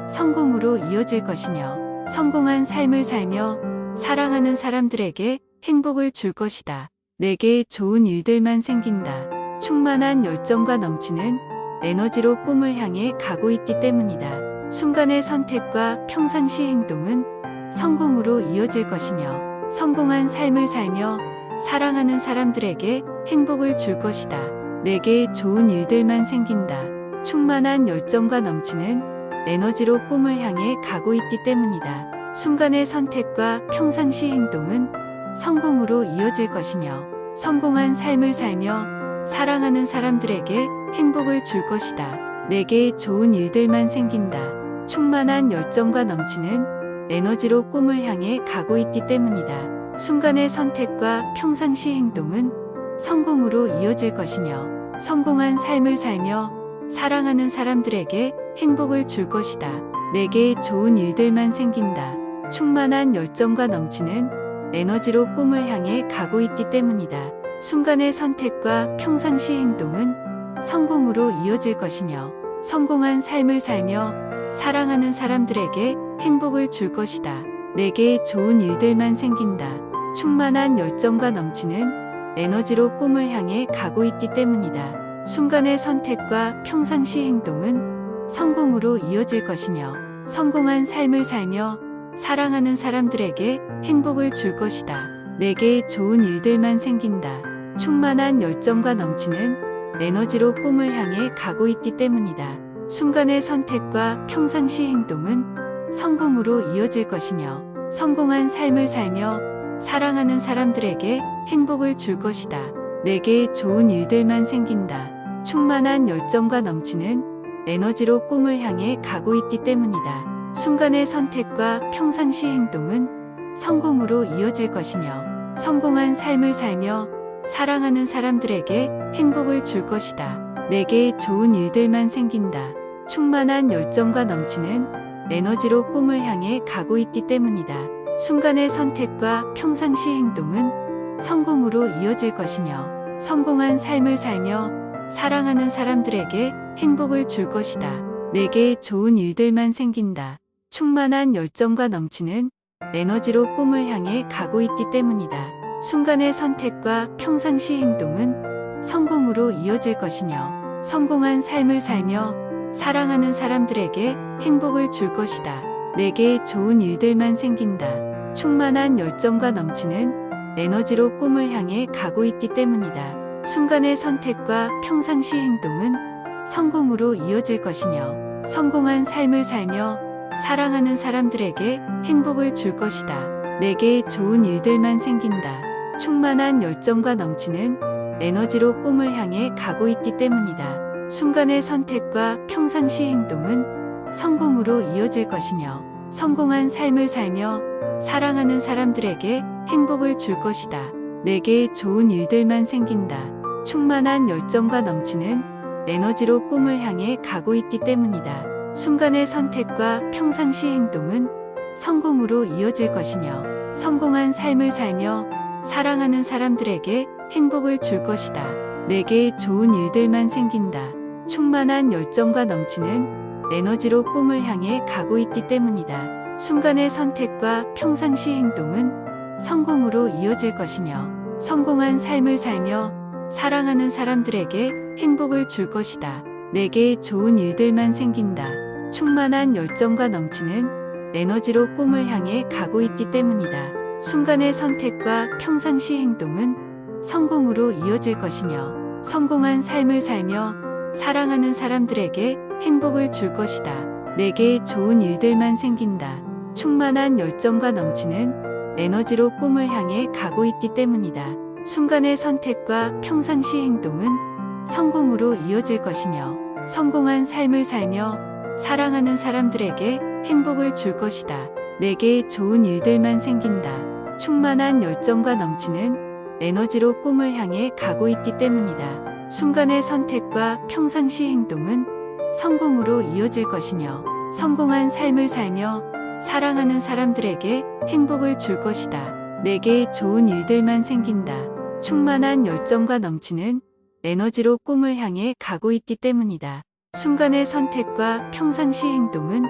성공으로 이어질 것이며 성공한 삶을 살며 사랑하는 사람들에게 행복을 줄 것이다. 내게 좋은 일들만 생긴다. 충만한 열정과 넘치는 에너지로 꿈을 향해 가고 있기 때문이다. 순간의 선택과 평상시 행동은 성공으로 이어질 것이며 성공한 삶을 살며 사랑하는 사람들에게 행복을 줄 것이다. 내게 좋은 일들만 생긴다. 충만한 열정과 넘치는 에너지로 꿈을 향해 가고 있기 때문이다. 순간의 선택과 평상시 행동은 성공으로 이어질 것이며 성공한 삶을 살며 사랑하는 사람들에게 행복을 줄 것이다. 내게 좋은 일들만 생긴다. 충만한 열정과 넘치는 에너지로 꿈을 향해 가고 있기 때문이다. 순간의 선택과 평상시 행동은 성공으로 이어질 것이며 성공한 삶을 살며 사랑하는 사람들에게 행복을 줄 것이다. 내게 좋은 일들만 생긴다. 충만한 열정과 넘치는 에너지로 꿈을 향해 가고 있기 때문이다. 순간의 선택과 평상시 행동은 성공으로 이어질 것이며 성공한 삶을 살며 사랑하는 사람들에게 행복을 줄 것이다. 내게 좋은 일들만 생긴다. 충만한 열정과 넘치는 에너지로 꿈을 향해 가고 있기 때문이다. 순간의 선택과 평상시 행동은 성공으로 이어질 것이며 성공한 삶을 살며 사랑하는 사람들에게 행복을 줄 것이다. 내게 좋은 일들만 생긴다. 충만한 열정과 넘치는 에너지로 꿈을 향해 가고 있기 때문이다. 순간의 선택과 평상시 행동은 성공으로 이어질 것이며 성공한 삶을 살며 사랑하는 사람들에게 행복을 줄 것이다. 내게 좋은 일들만 생긴다. 충만한 열정과 넘치는 에너지로 꿈을 향해 가고 있기 때문이다. 순간의 선택과 평상시 행동은 성공으로 이어질 것이며 성공한 삶을 살며 사랑하는 사람들에게 행복을 줄 것이다. 내게 좋은 일들만 생긴다. 충만한 열정과 넘치는 에너지로 꿈을 향해 가고 있기 때문이다. 순간의 선택과 평상시 행동은 성공으로 이어질 것이며 성공한 삶을 살며 사랑하는 사람들에게 행복을 줄 것이다. 내게 좋은 일들만 생긴다. 충만한 열정과 넘치는 에너지로 꿈을 향해 가고 있기 때문이다. 순간의 선택과 평상시 행동은 성공으로 이어질 것이며, 성공한 삶을 살며 사랑하는 사람들에게 행복을 줄 것이다. 내게 좋은 일들만 생긴다. 충만한 열정과 넘치는 에너지로 꿈을 향해 가고 있기 때문이다. 순간의 선택과 평상시 행동은 성공으로 이어질 것이며, 성공한 삶을 살며 사랑하는 사람들에게 행복을 줄 것이다. 내게 좋은 일들만 생긴다. 충만한 열정과 넘치는 에너지로 꿈을 향해 가고 있기 때문이다. 순간의 선택과 평상시 행동은 성공으로 이어질 것이며, 성공한 삶을 살며 사랑하는 사람들에게 행복을 줄 것이다. 내게 좋은 일들만 생긴다. 충만한 열정과 넘치는 에너지로 꿈을 향해 가고 있기 때문이다. 순간의 선택과 평상시 행동은 성공으로 이어질 것이며, 성공한 삶을 살며 사랑하는 사람들에게 행복을 줄 것이다. 내게 좋은 일들만 생긴다. 충만한 열정과 넘치는 에너지로 꿈을 향해 가고 있기 때문이다. 순간의 선택과 평상시 행동은 성공으로 이어질 것이며, 성공한 삶을 살며 사랑하는 사람들에게 행복을 줄 것이다. 내게 좋은 일들만 생긴다. 충만한 열정과 넘치는 에너지로 꿈을 향해 가고 있기 때문이다. 순간의 선택과 평상시 행동은 성공으로 이어질 것이며, 성공한 삶을 살며 사랑하는 사람들에게 행복을 줄 것이다. 내게 좋은 일들만 생긴다. 충만한 열정과 넘치는 에너지로 꿈을 향해 가고 있기 때문이다. 순간의 선택과 평상시 행동은 성공으로 이어질 것이며, 성공한 삶을 살며 사랑하는 사람들에게 행복을 줄 것이다. 내게 좋은 일들만 생긴다. 충만한 열정과 넘치는 에너지로 꿈을 향해 가고 있기 때문이다. 순간의 선택과 평상시 행동은 성공으로 이어질 것이며, 성공한 삶을 살며 사랑하는 사람들에게 행복을 줄 것이다. 내게 좋은 일들만 생긴다. 충만한 열정과 넘치는 에너지로 꿈을 향해 가고 있기 때문이다. 순간의 선택과 평상시 행동은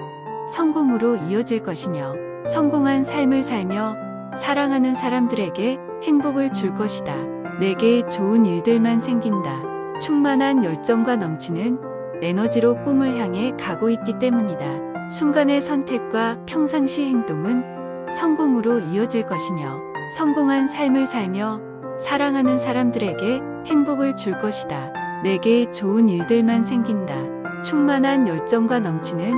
성공으로 이어질 것이며, 성공한 삶을 살며 사랑하는 사람들에게 행복을 줄 것이다. 내게 좋은 일들만 생긴다. 충만한 열정과 넘치는 에너지로 꿈을 향해 가고 있기 때문이다. 순간의 선택과 평상시 행동은 성공으로 이어질 것이며, 성공한 삶을 살며 사랑하는 사람들에게 행복을 줄 것이다. 내게 좋은 일들만 생긴다. 충만한 열정과 넘치는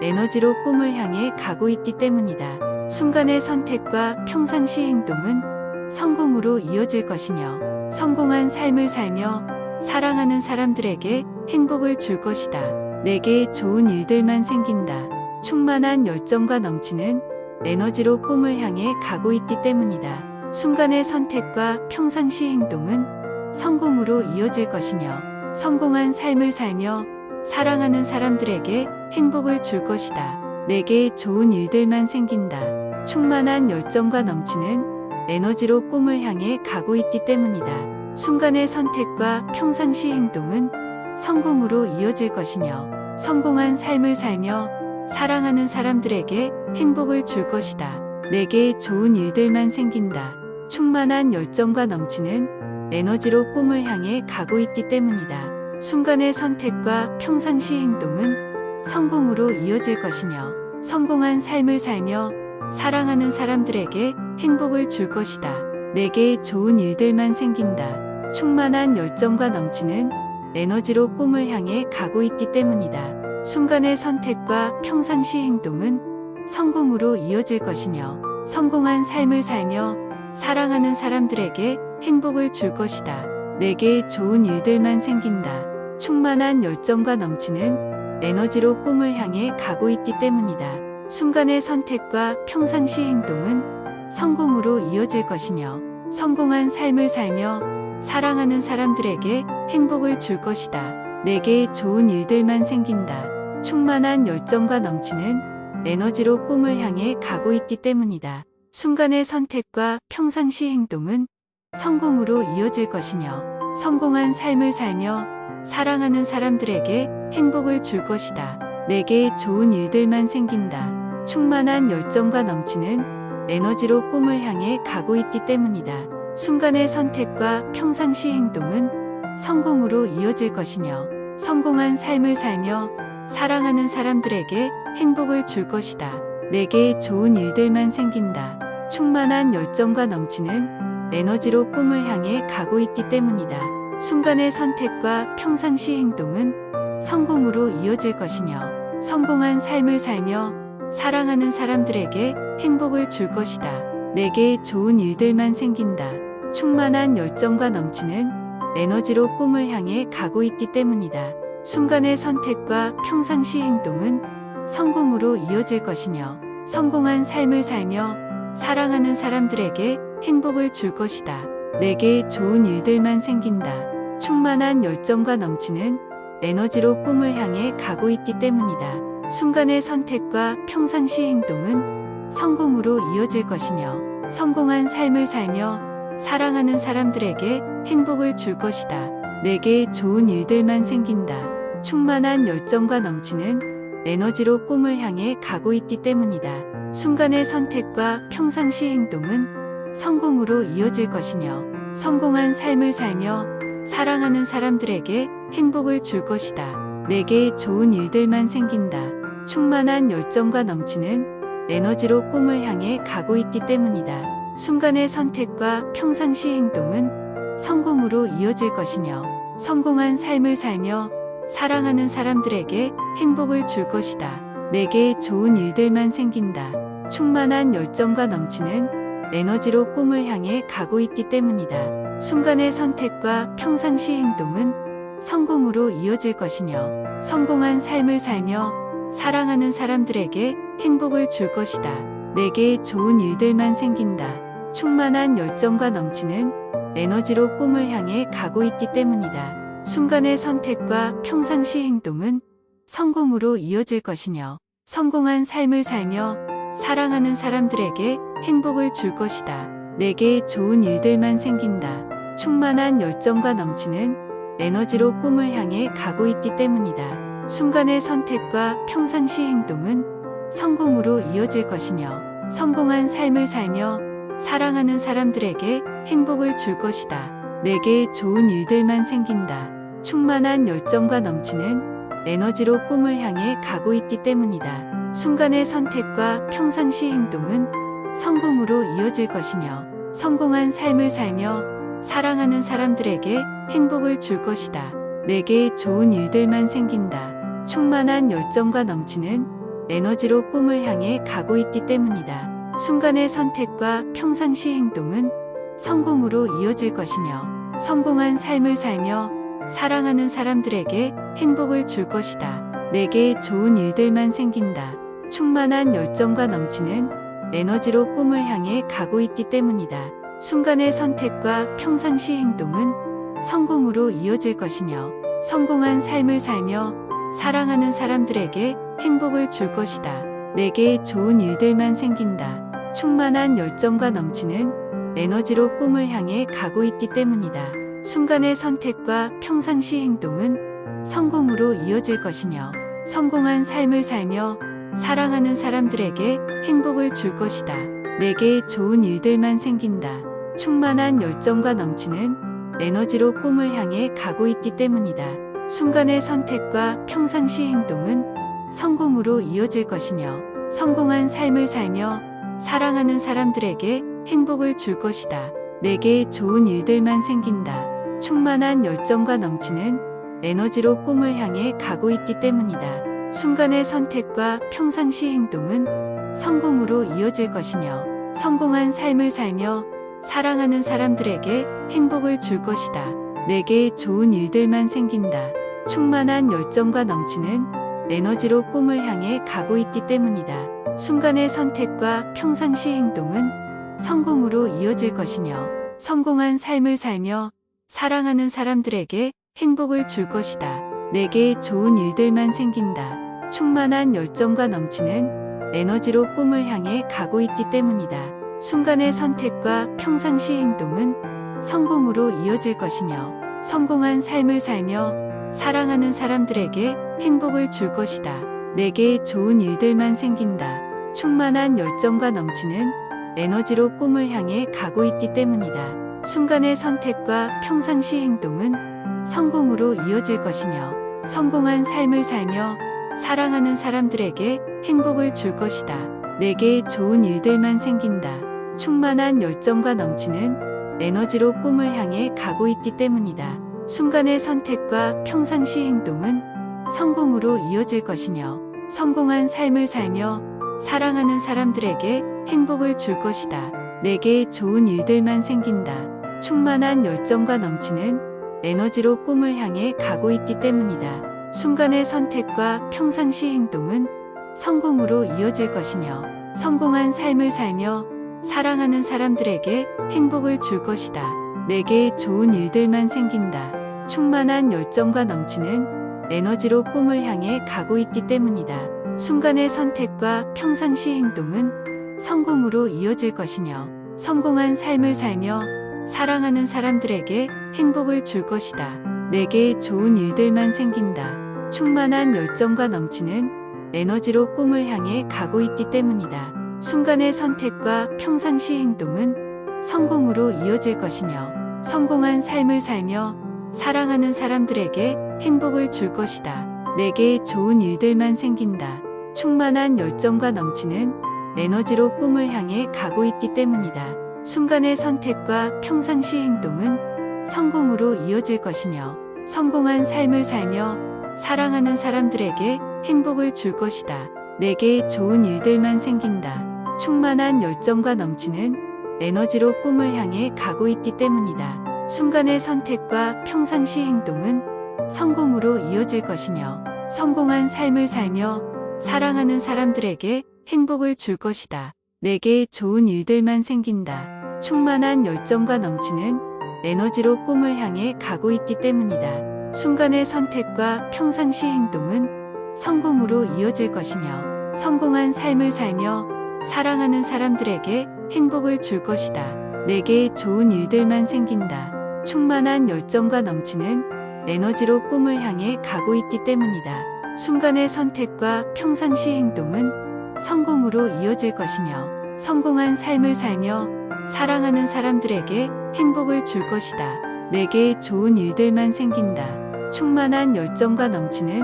에너지로 꿈을 향해 가고 있기 때문이다. 순간의 선택과 평상시 행동은 성공으로 이어질 것이며, 성공한 삶을 살며 사랑하는 사람들에게 행복을 줄 것이다. 내게 좋은 일들만 생긴다. 충만한 열정과 넘치는 에너지로 꿈을 향해 가고 있기 때문이다. 순간의 선택과 평상시 행동은 성공으로 이어질 것이며, 성공한 삶을 살며 사랑하는 사람들에게 행복을 줄 것이다. 내게 좋은 일들만 생긴다. 충만한 열정과 넘치는 에너지로 꿈을 향해 가고 있기 때문이다. 순간의 선택과 평상시 행동은 성공으로 이어질 것이며, 성공한 삶을 살며 사랑하는 사람들에게 행복을 줄 것이다. 내게 좋은 일들만 생긴다. 충만한 열정과 넘치는 에너지로 꿈을 향해 가고 있기 때문이다. 순간의 선택과 평상시 행동은 성공으로 이어질 것이며, 성공한 삶을 살며 사랑하는 사람들에게 행복을 줄 것이다. 내게 좋은 일들만 생긴다. 충만한 열정과 넘치는 에너지로 꿈을 향해 가고 있기 때문이다. 순간의 선택과 평상시 행동은 성공으로 이어질 것이며, 성공한 삶을 살며 사랑하는 사람들에게 행복을 줄 것이다. 내게 좋은 일들만 생긴다. 충만한 열정과 넘치는 에너지로 꿈을 향해 가고 있기 때문이다. 순간의 선택과 평상시 행동은 성공으로 이어질 것이며, 성공한 삶을 살며 사랑하는 사람들에게 행복을 줄 것이다. 내게 좋은 일들만 생긴다. 충만한 열정과 넘치는 에너지로 꿈을 향해 가고 있기 때문이다. 순간의 선택과 평상시 행동은 성공으로 이어질 것이며, 성공한 삶을 살며 사랑하는 사람들에게 행복을 줄 것이다. 내게 좋은 일들만 생긴다. 충만한 열정과 넘치는 에너지로 꿈을 향해 가고 있기 때문이다. 순간의 선택과 평상시 행동은 성공으로 이어질 것이며 성공한 삶을 살며 사랑하는 사람들에게 행복을 줄 것이다. 내게 좋은 일들만 생긴다. 충만한 열정과 넘치는 에너지로 꿈을 향해 가고 있기 때문이다. 순간의 선택과 평상시 행동은 성공으로 이어질 것이며 성공한 삶을 살며 사랑하는 사람들에게 행복을 줄 것이다. 내게 좋은 일들만 생긴다. 충만한 열정과 넘치는 에너지로 꿈을 향해 가고 있기 때문이다. 순간의 선택과 평상시 행동은 성공으로 이어질 것이며 성공한 삶을 살며 사랑하는 사람들에게 행복을 줄 것이다. 내게 좋은 일들만 생긴다. 충만한 열정과 넘치는 에너지로 꿈을 향해 가고 있기 때문이다. 순간의 선택과 평상시 행동은 성공으로 이어질 것이며 성공한 삶을 살며 사랑하는 사람들에게 행복을 줄 것이다. 내게 좋은 일들만 생긴다. 충만한 열정과 넘치는 에너지로 꿈을 향해 가고 있기 때문이다. 순간의 선택과 평상시 행동은 성공으로 이어질 것이며 성공한 삶을 살며 사랑하는 사람들에게 행복을 줄 것이다. 내게 좋은 일들만 생긴다. 충만한 열정과 넘치는 에너지로 꿈을 향해 가고 있기 때문이다. 순간의 선택과 평상시 행동은 성공으로 이어질 것이며 성공한 삶을 살며 사랑하는 사람들에게 행복을 줄 것이다. 내게 좋은 일들만 생긴다. 충만한 열정과 넘치는 에너지로 꿈을 향해 가고 있기 때문이다. 순간의 선택과 평상시 행동은 성공으로 이어질 것이며 성공한 삶을 살며 사랑하는 사람들에게 행복을 줄 것이다. 내게 좋은 일들만 생긴다. 충만한 열정과 넘치는 에너지로 꿈을 향해 가고 있기 때문이다. 순간의 선택과 평상시 행동은 성공으로 이어질 것이며 성공한 삶을 살며 사랑하는 사람들에게 행복을 줄 것이다. 내게 좋은 일들만 생긴다. 충만한 열정과 넘치는 에너지로 꿈을 향해 가고 있기 때문이다. 순간의 선택과 평상시 행동은 성공으로 이어질 것이며 성공한 삶을 살며 사랑하는 사람들에게 행복을 줄 것이다. 내게 좋은 일들만 생긴다. 충만한 열정과 넘치는 에너지로 꿈을 향해 가고 있기 때문이다. 순간의 선택과 평상시 행동은 성공으로 이어질 것이며 성공한 삶을 살며 사랑하는 사람들에게 행복을 줄 것이다. 내게 좋은 일들만 생긴다. 충만한 열정과 넘치는 에너지로 꿈을 향해 가고 있기 때문이다. 순간의 선택과 평상시 행동은 성공으로 이어질 것이며 성공한 삶을 살며 사랑하는 사람들에게 행복을 줄 것이다. 내게 좋은 일들만 생긴다. 충만한 열정과 넘치는 에너지로 꿈을 향해 가고 있기 때문이다. 순간의 선택과 평상시 행동은 성공으로 이어질 것이며 성공한 삶을 살며 사랑하는 사람들에게 행복을 줄 것이다. 내게 좋은 일들만 생긴다. 충만한 열정과 넘치는 에너지로 꿈을 향해 가고 있기 때문이다. 순간의 선택과 평상시 행동은 성공으로 이어질 것이며 성공한 삶을 살며 사랑하는 사람들에게 행복을 줄 것이다. 내게 좋은 일들만 생긴다. 충만한 열정과 넘치는 에너지로 꿈을 향해 가고 있기 때문이다. 순간의 선택과 평상시 행동은 성공으로 이어질 것이며 성공한 삶을 살며 사랑하는 사람들에게 행복을 줄 것이다. 내게 좋은 일들만 생긴다. 충만한 열정과 넘치는 에너지로 꿈을 향해 가고 있기 때문이다. 순간의 선택과 평상시 행동은 성공으로 이어질 것이며 성공한 삶을 살며 사랑하는 사람들에게 행복을 줄 것이다. 내게 좋은 일들만 생긴다. 충만한 열정과 넘치는 에너지로 꿈을 향해 가고 있기 때문이다. 순간의 선택과 평상시 행동은 성공으로 이어질 것이며 성공한 삶을 살며 사랑하는 사람들에게 행복을 줄 것이다. 내게 좋은 일들만 생긴다. 충만한 열정과 넘치는 에너지로 꿈을 향해 가고 있기 때문이다. 순간의 선택과 평상시 행동은 성공으로 이어질 것이며 성공한 삶을 살며 사랑하는 사람들에게 행복을 줄 것이다. 내게 좋은 일들만 생긴다. 충만한 열정과 넘치는 에너지로 꿈을 향해 가고 있기 때문이다. 순간의 선택과 평상시 행동은 성공으로 이어질 것이며, 성공한 삶을 살며 사랑하는 사람들에게 행복을 줄 것이다. 내게 좋은 일들만 생긴다. 충만한 열정과 넘치는 에너지로 꿈을 향해 가고 있기 때문이다. 순간의 선택과 평상시 행동은 성공으로 이어질 것이며, 성공한 삶을 살며 사랑하는 사람들에게 행복을 줄 것이다. 내게 좋은 일들만 생긴다. 충만한 열정과 넘치는 에너지로 꿈을 향해 가고 있기 때문이다. 순간의 선택과 평상시 행동은 성공으로 이어질 것이며, 성공한 삶을 살며 사랑하는 사람들에게 행복을 줄 것이다. 내게 좋은 일들만 생긴다. 충만한 열정과 넘치는 에너지로 꿈을 향해 가고 있기 때문이다. 순간의 선택과 평상시 행동은 성공으로 이어질 것이며, 성공한 삶을 살며 사랑하는 사람들에게 행복을 줄 것이다. 내게 좋은 일들만 생긴다. 충만한 열정과 넘치는 에너지로 꿈을 향해 가고 있기 때문이다. 순간의 선택과 평상시 행동은 성공으로 이어질 것이며, 성공한 삶을 살며 사랑하는 사람들에게 행복을 줄 것이다. 내게 좋은 일들만 생긴다. 충만한 열정과 넘치는 에너지로 꿈을 향해 가고 있기 때문이다. 순간의 선택과 평상시 행동은 성공으로 이어질 것이며, 성공한 삶을 살며 사랑하는 사람들에게 행복을 줄 것이다. 내게 좋은 일들만 생긴다. 충만한 열정과 넘치는 에너지로 꿈을 향해 가고 있기 때문이다. 순간의 선택과 평상시 행동은 성공으로 이어질 것이며, 성공한 삶을 살며 사랑하는 사람들에게 행복을 줄 것이다. 내게 좋은 일들만 생긴다. 충만한 열정과 넘치는 에너지로 꿈을 향해 가고 있기 때문이다. 순간의 선택과 평상시 행동은 성공으로 이어질 것이며, 성공한 삶을 살며 사랑하는 사람들에게 행복을 줄 것이다. 내게 좋은 일들만 생긴다. 충만한 열정과 넘치는 에너지로 꿈을 향해 가고 있기 때문이다. 순간의 선택과 평상시 행동은 성공으로 이어질 것이며, 성공한 삶을 살며 사랑하는 사람들에게 행복을 줄 것이다. 내게 좋은 일들만 생긴다. 충만한 열정과 넘치는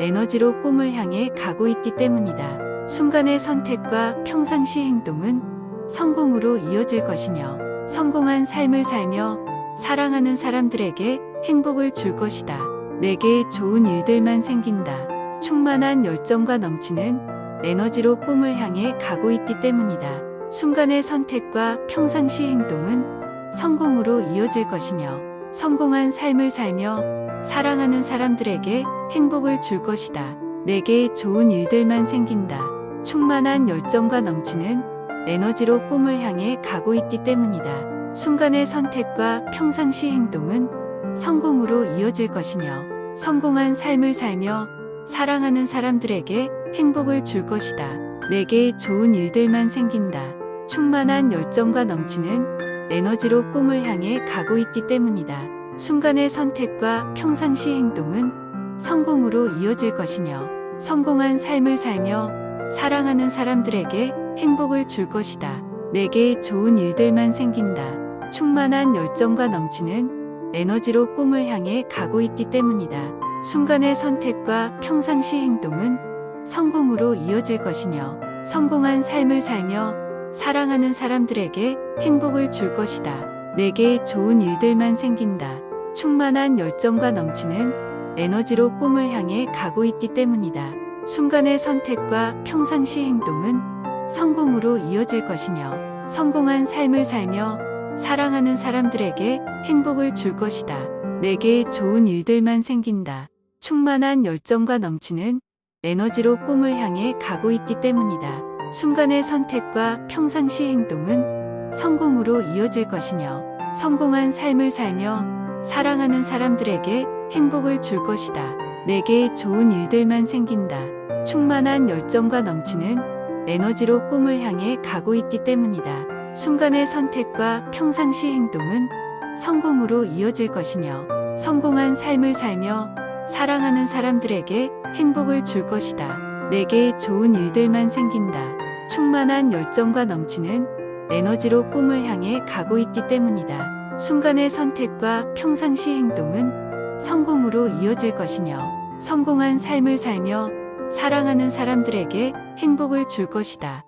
에너지로 꿈을 향해 가고 있기 때문이다. 순간의 선택과 평상시 행동은 성공으로 이어질 것이며, 성공한 삶을 살며 사랑하는 사람들에게 행복을 줄 것이다. 내게 좋은 일들만 생긴다. 충만한 열정과 넘치는 에너지로 꿈을 향해 가고 있기 때문이다. 순간의 선택과 평상시 행동은 성공으로 이어질 것이며, 성공한 삶을 살며 사랑하는 사람들에게 행복을 줄 것이다. 내게 좋은 일들만 생긴다. 충만한 열정과 넘치는 에너지로 꿈을 향해 가고 있기 때문이다. 순간의 선택과 평상시 행동은 성공으로 이어질 것이며, 성공한 삶을 살며 사랑하는 사람들에게 행복을 줄 것이다. 내게 좋은 일들만 생긴다. 충만한 열정과 넘치는 에너지로 꿈을 향해 가고 있기 때문이다. 순간의 선택과 평상시 행동은 성공으로 이어질 것이며, 성공한 삶을 살며 사랑하는 사람들에게 행복을 줄 것이다. 내게 좋은 일들만 생긴다. 충만한 열정과 넘치는 에너지로 꿈을 향해 가고 있기 때문이다. 순간의 선택과 평상시 행동은 성공으로 이어질 것이며, 성공한 삶을 살며 사랑하는 사람들에게 행복을 줄 것이다. 내게 좋은 일들만 생긴다. 충만한 열정과 넘치는 에너지로 꿈을 향해 가고 있기 때문이다. 순간의 선택과 평상시 행동은 성공으로 이어질 것이며, 성공한 삶을 살며 사랑하는 사람들에게 행복을 줄 것이다. 내게 좋은 일들만 생긴다. 충만한 열정과 넘치는 에너지로 꿈을 향해 가고 있기 때문이다. 순간의 선택과 평상시 행동은 성공으로 이어질 것이며, 성공한 삶을 살며 사랑하는 사람들에게 행복을 줄 것이다. 내게 좋은 일들만 생긴다. 충만한 열정과 넘치는 에너지로 꿈을 향해 가고 있기 때문이다. 순간의 선택과 평상시 행동은 성공으로 이어질 것이며, 성공한 삶을 살며 사랑하는 사람들에게 행복을 줄 것이다. 내게 좋은 일들만 생긴다. 충만한 열정과 넘치는 에너지로 꿈을 향해 가고 있기 때문이다. 순간의 선택과 평상시 행동은 성공으로 이어질 것이며 성공한 삶을 살며 사랑하는 사람들에게 행복을 줄 것이다.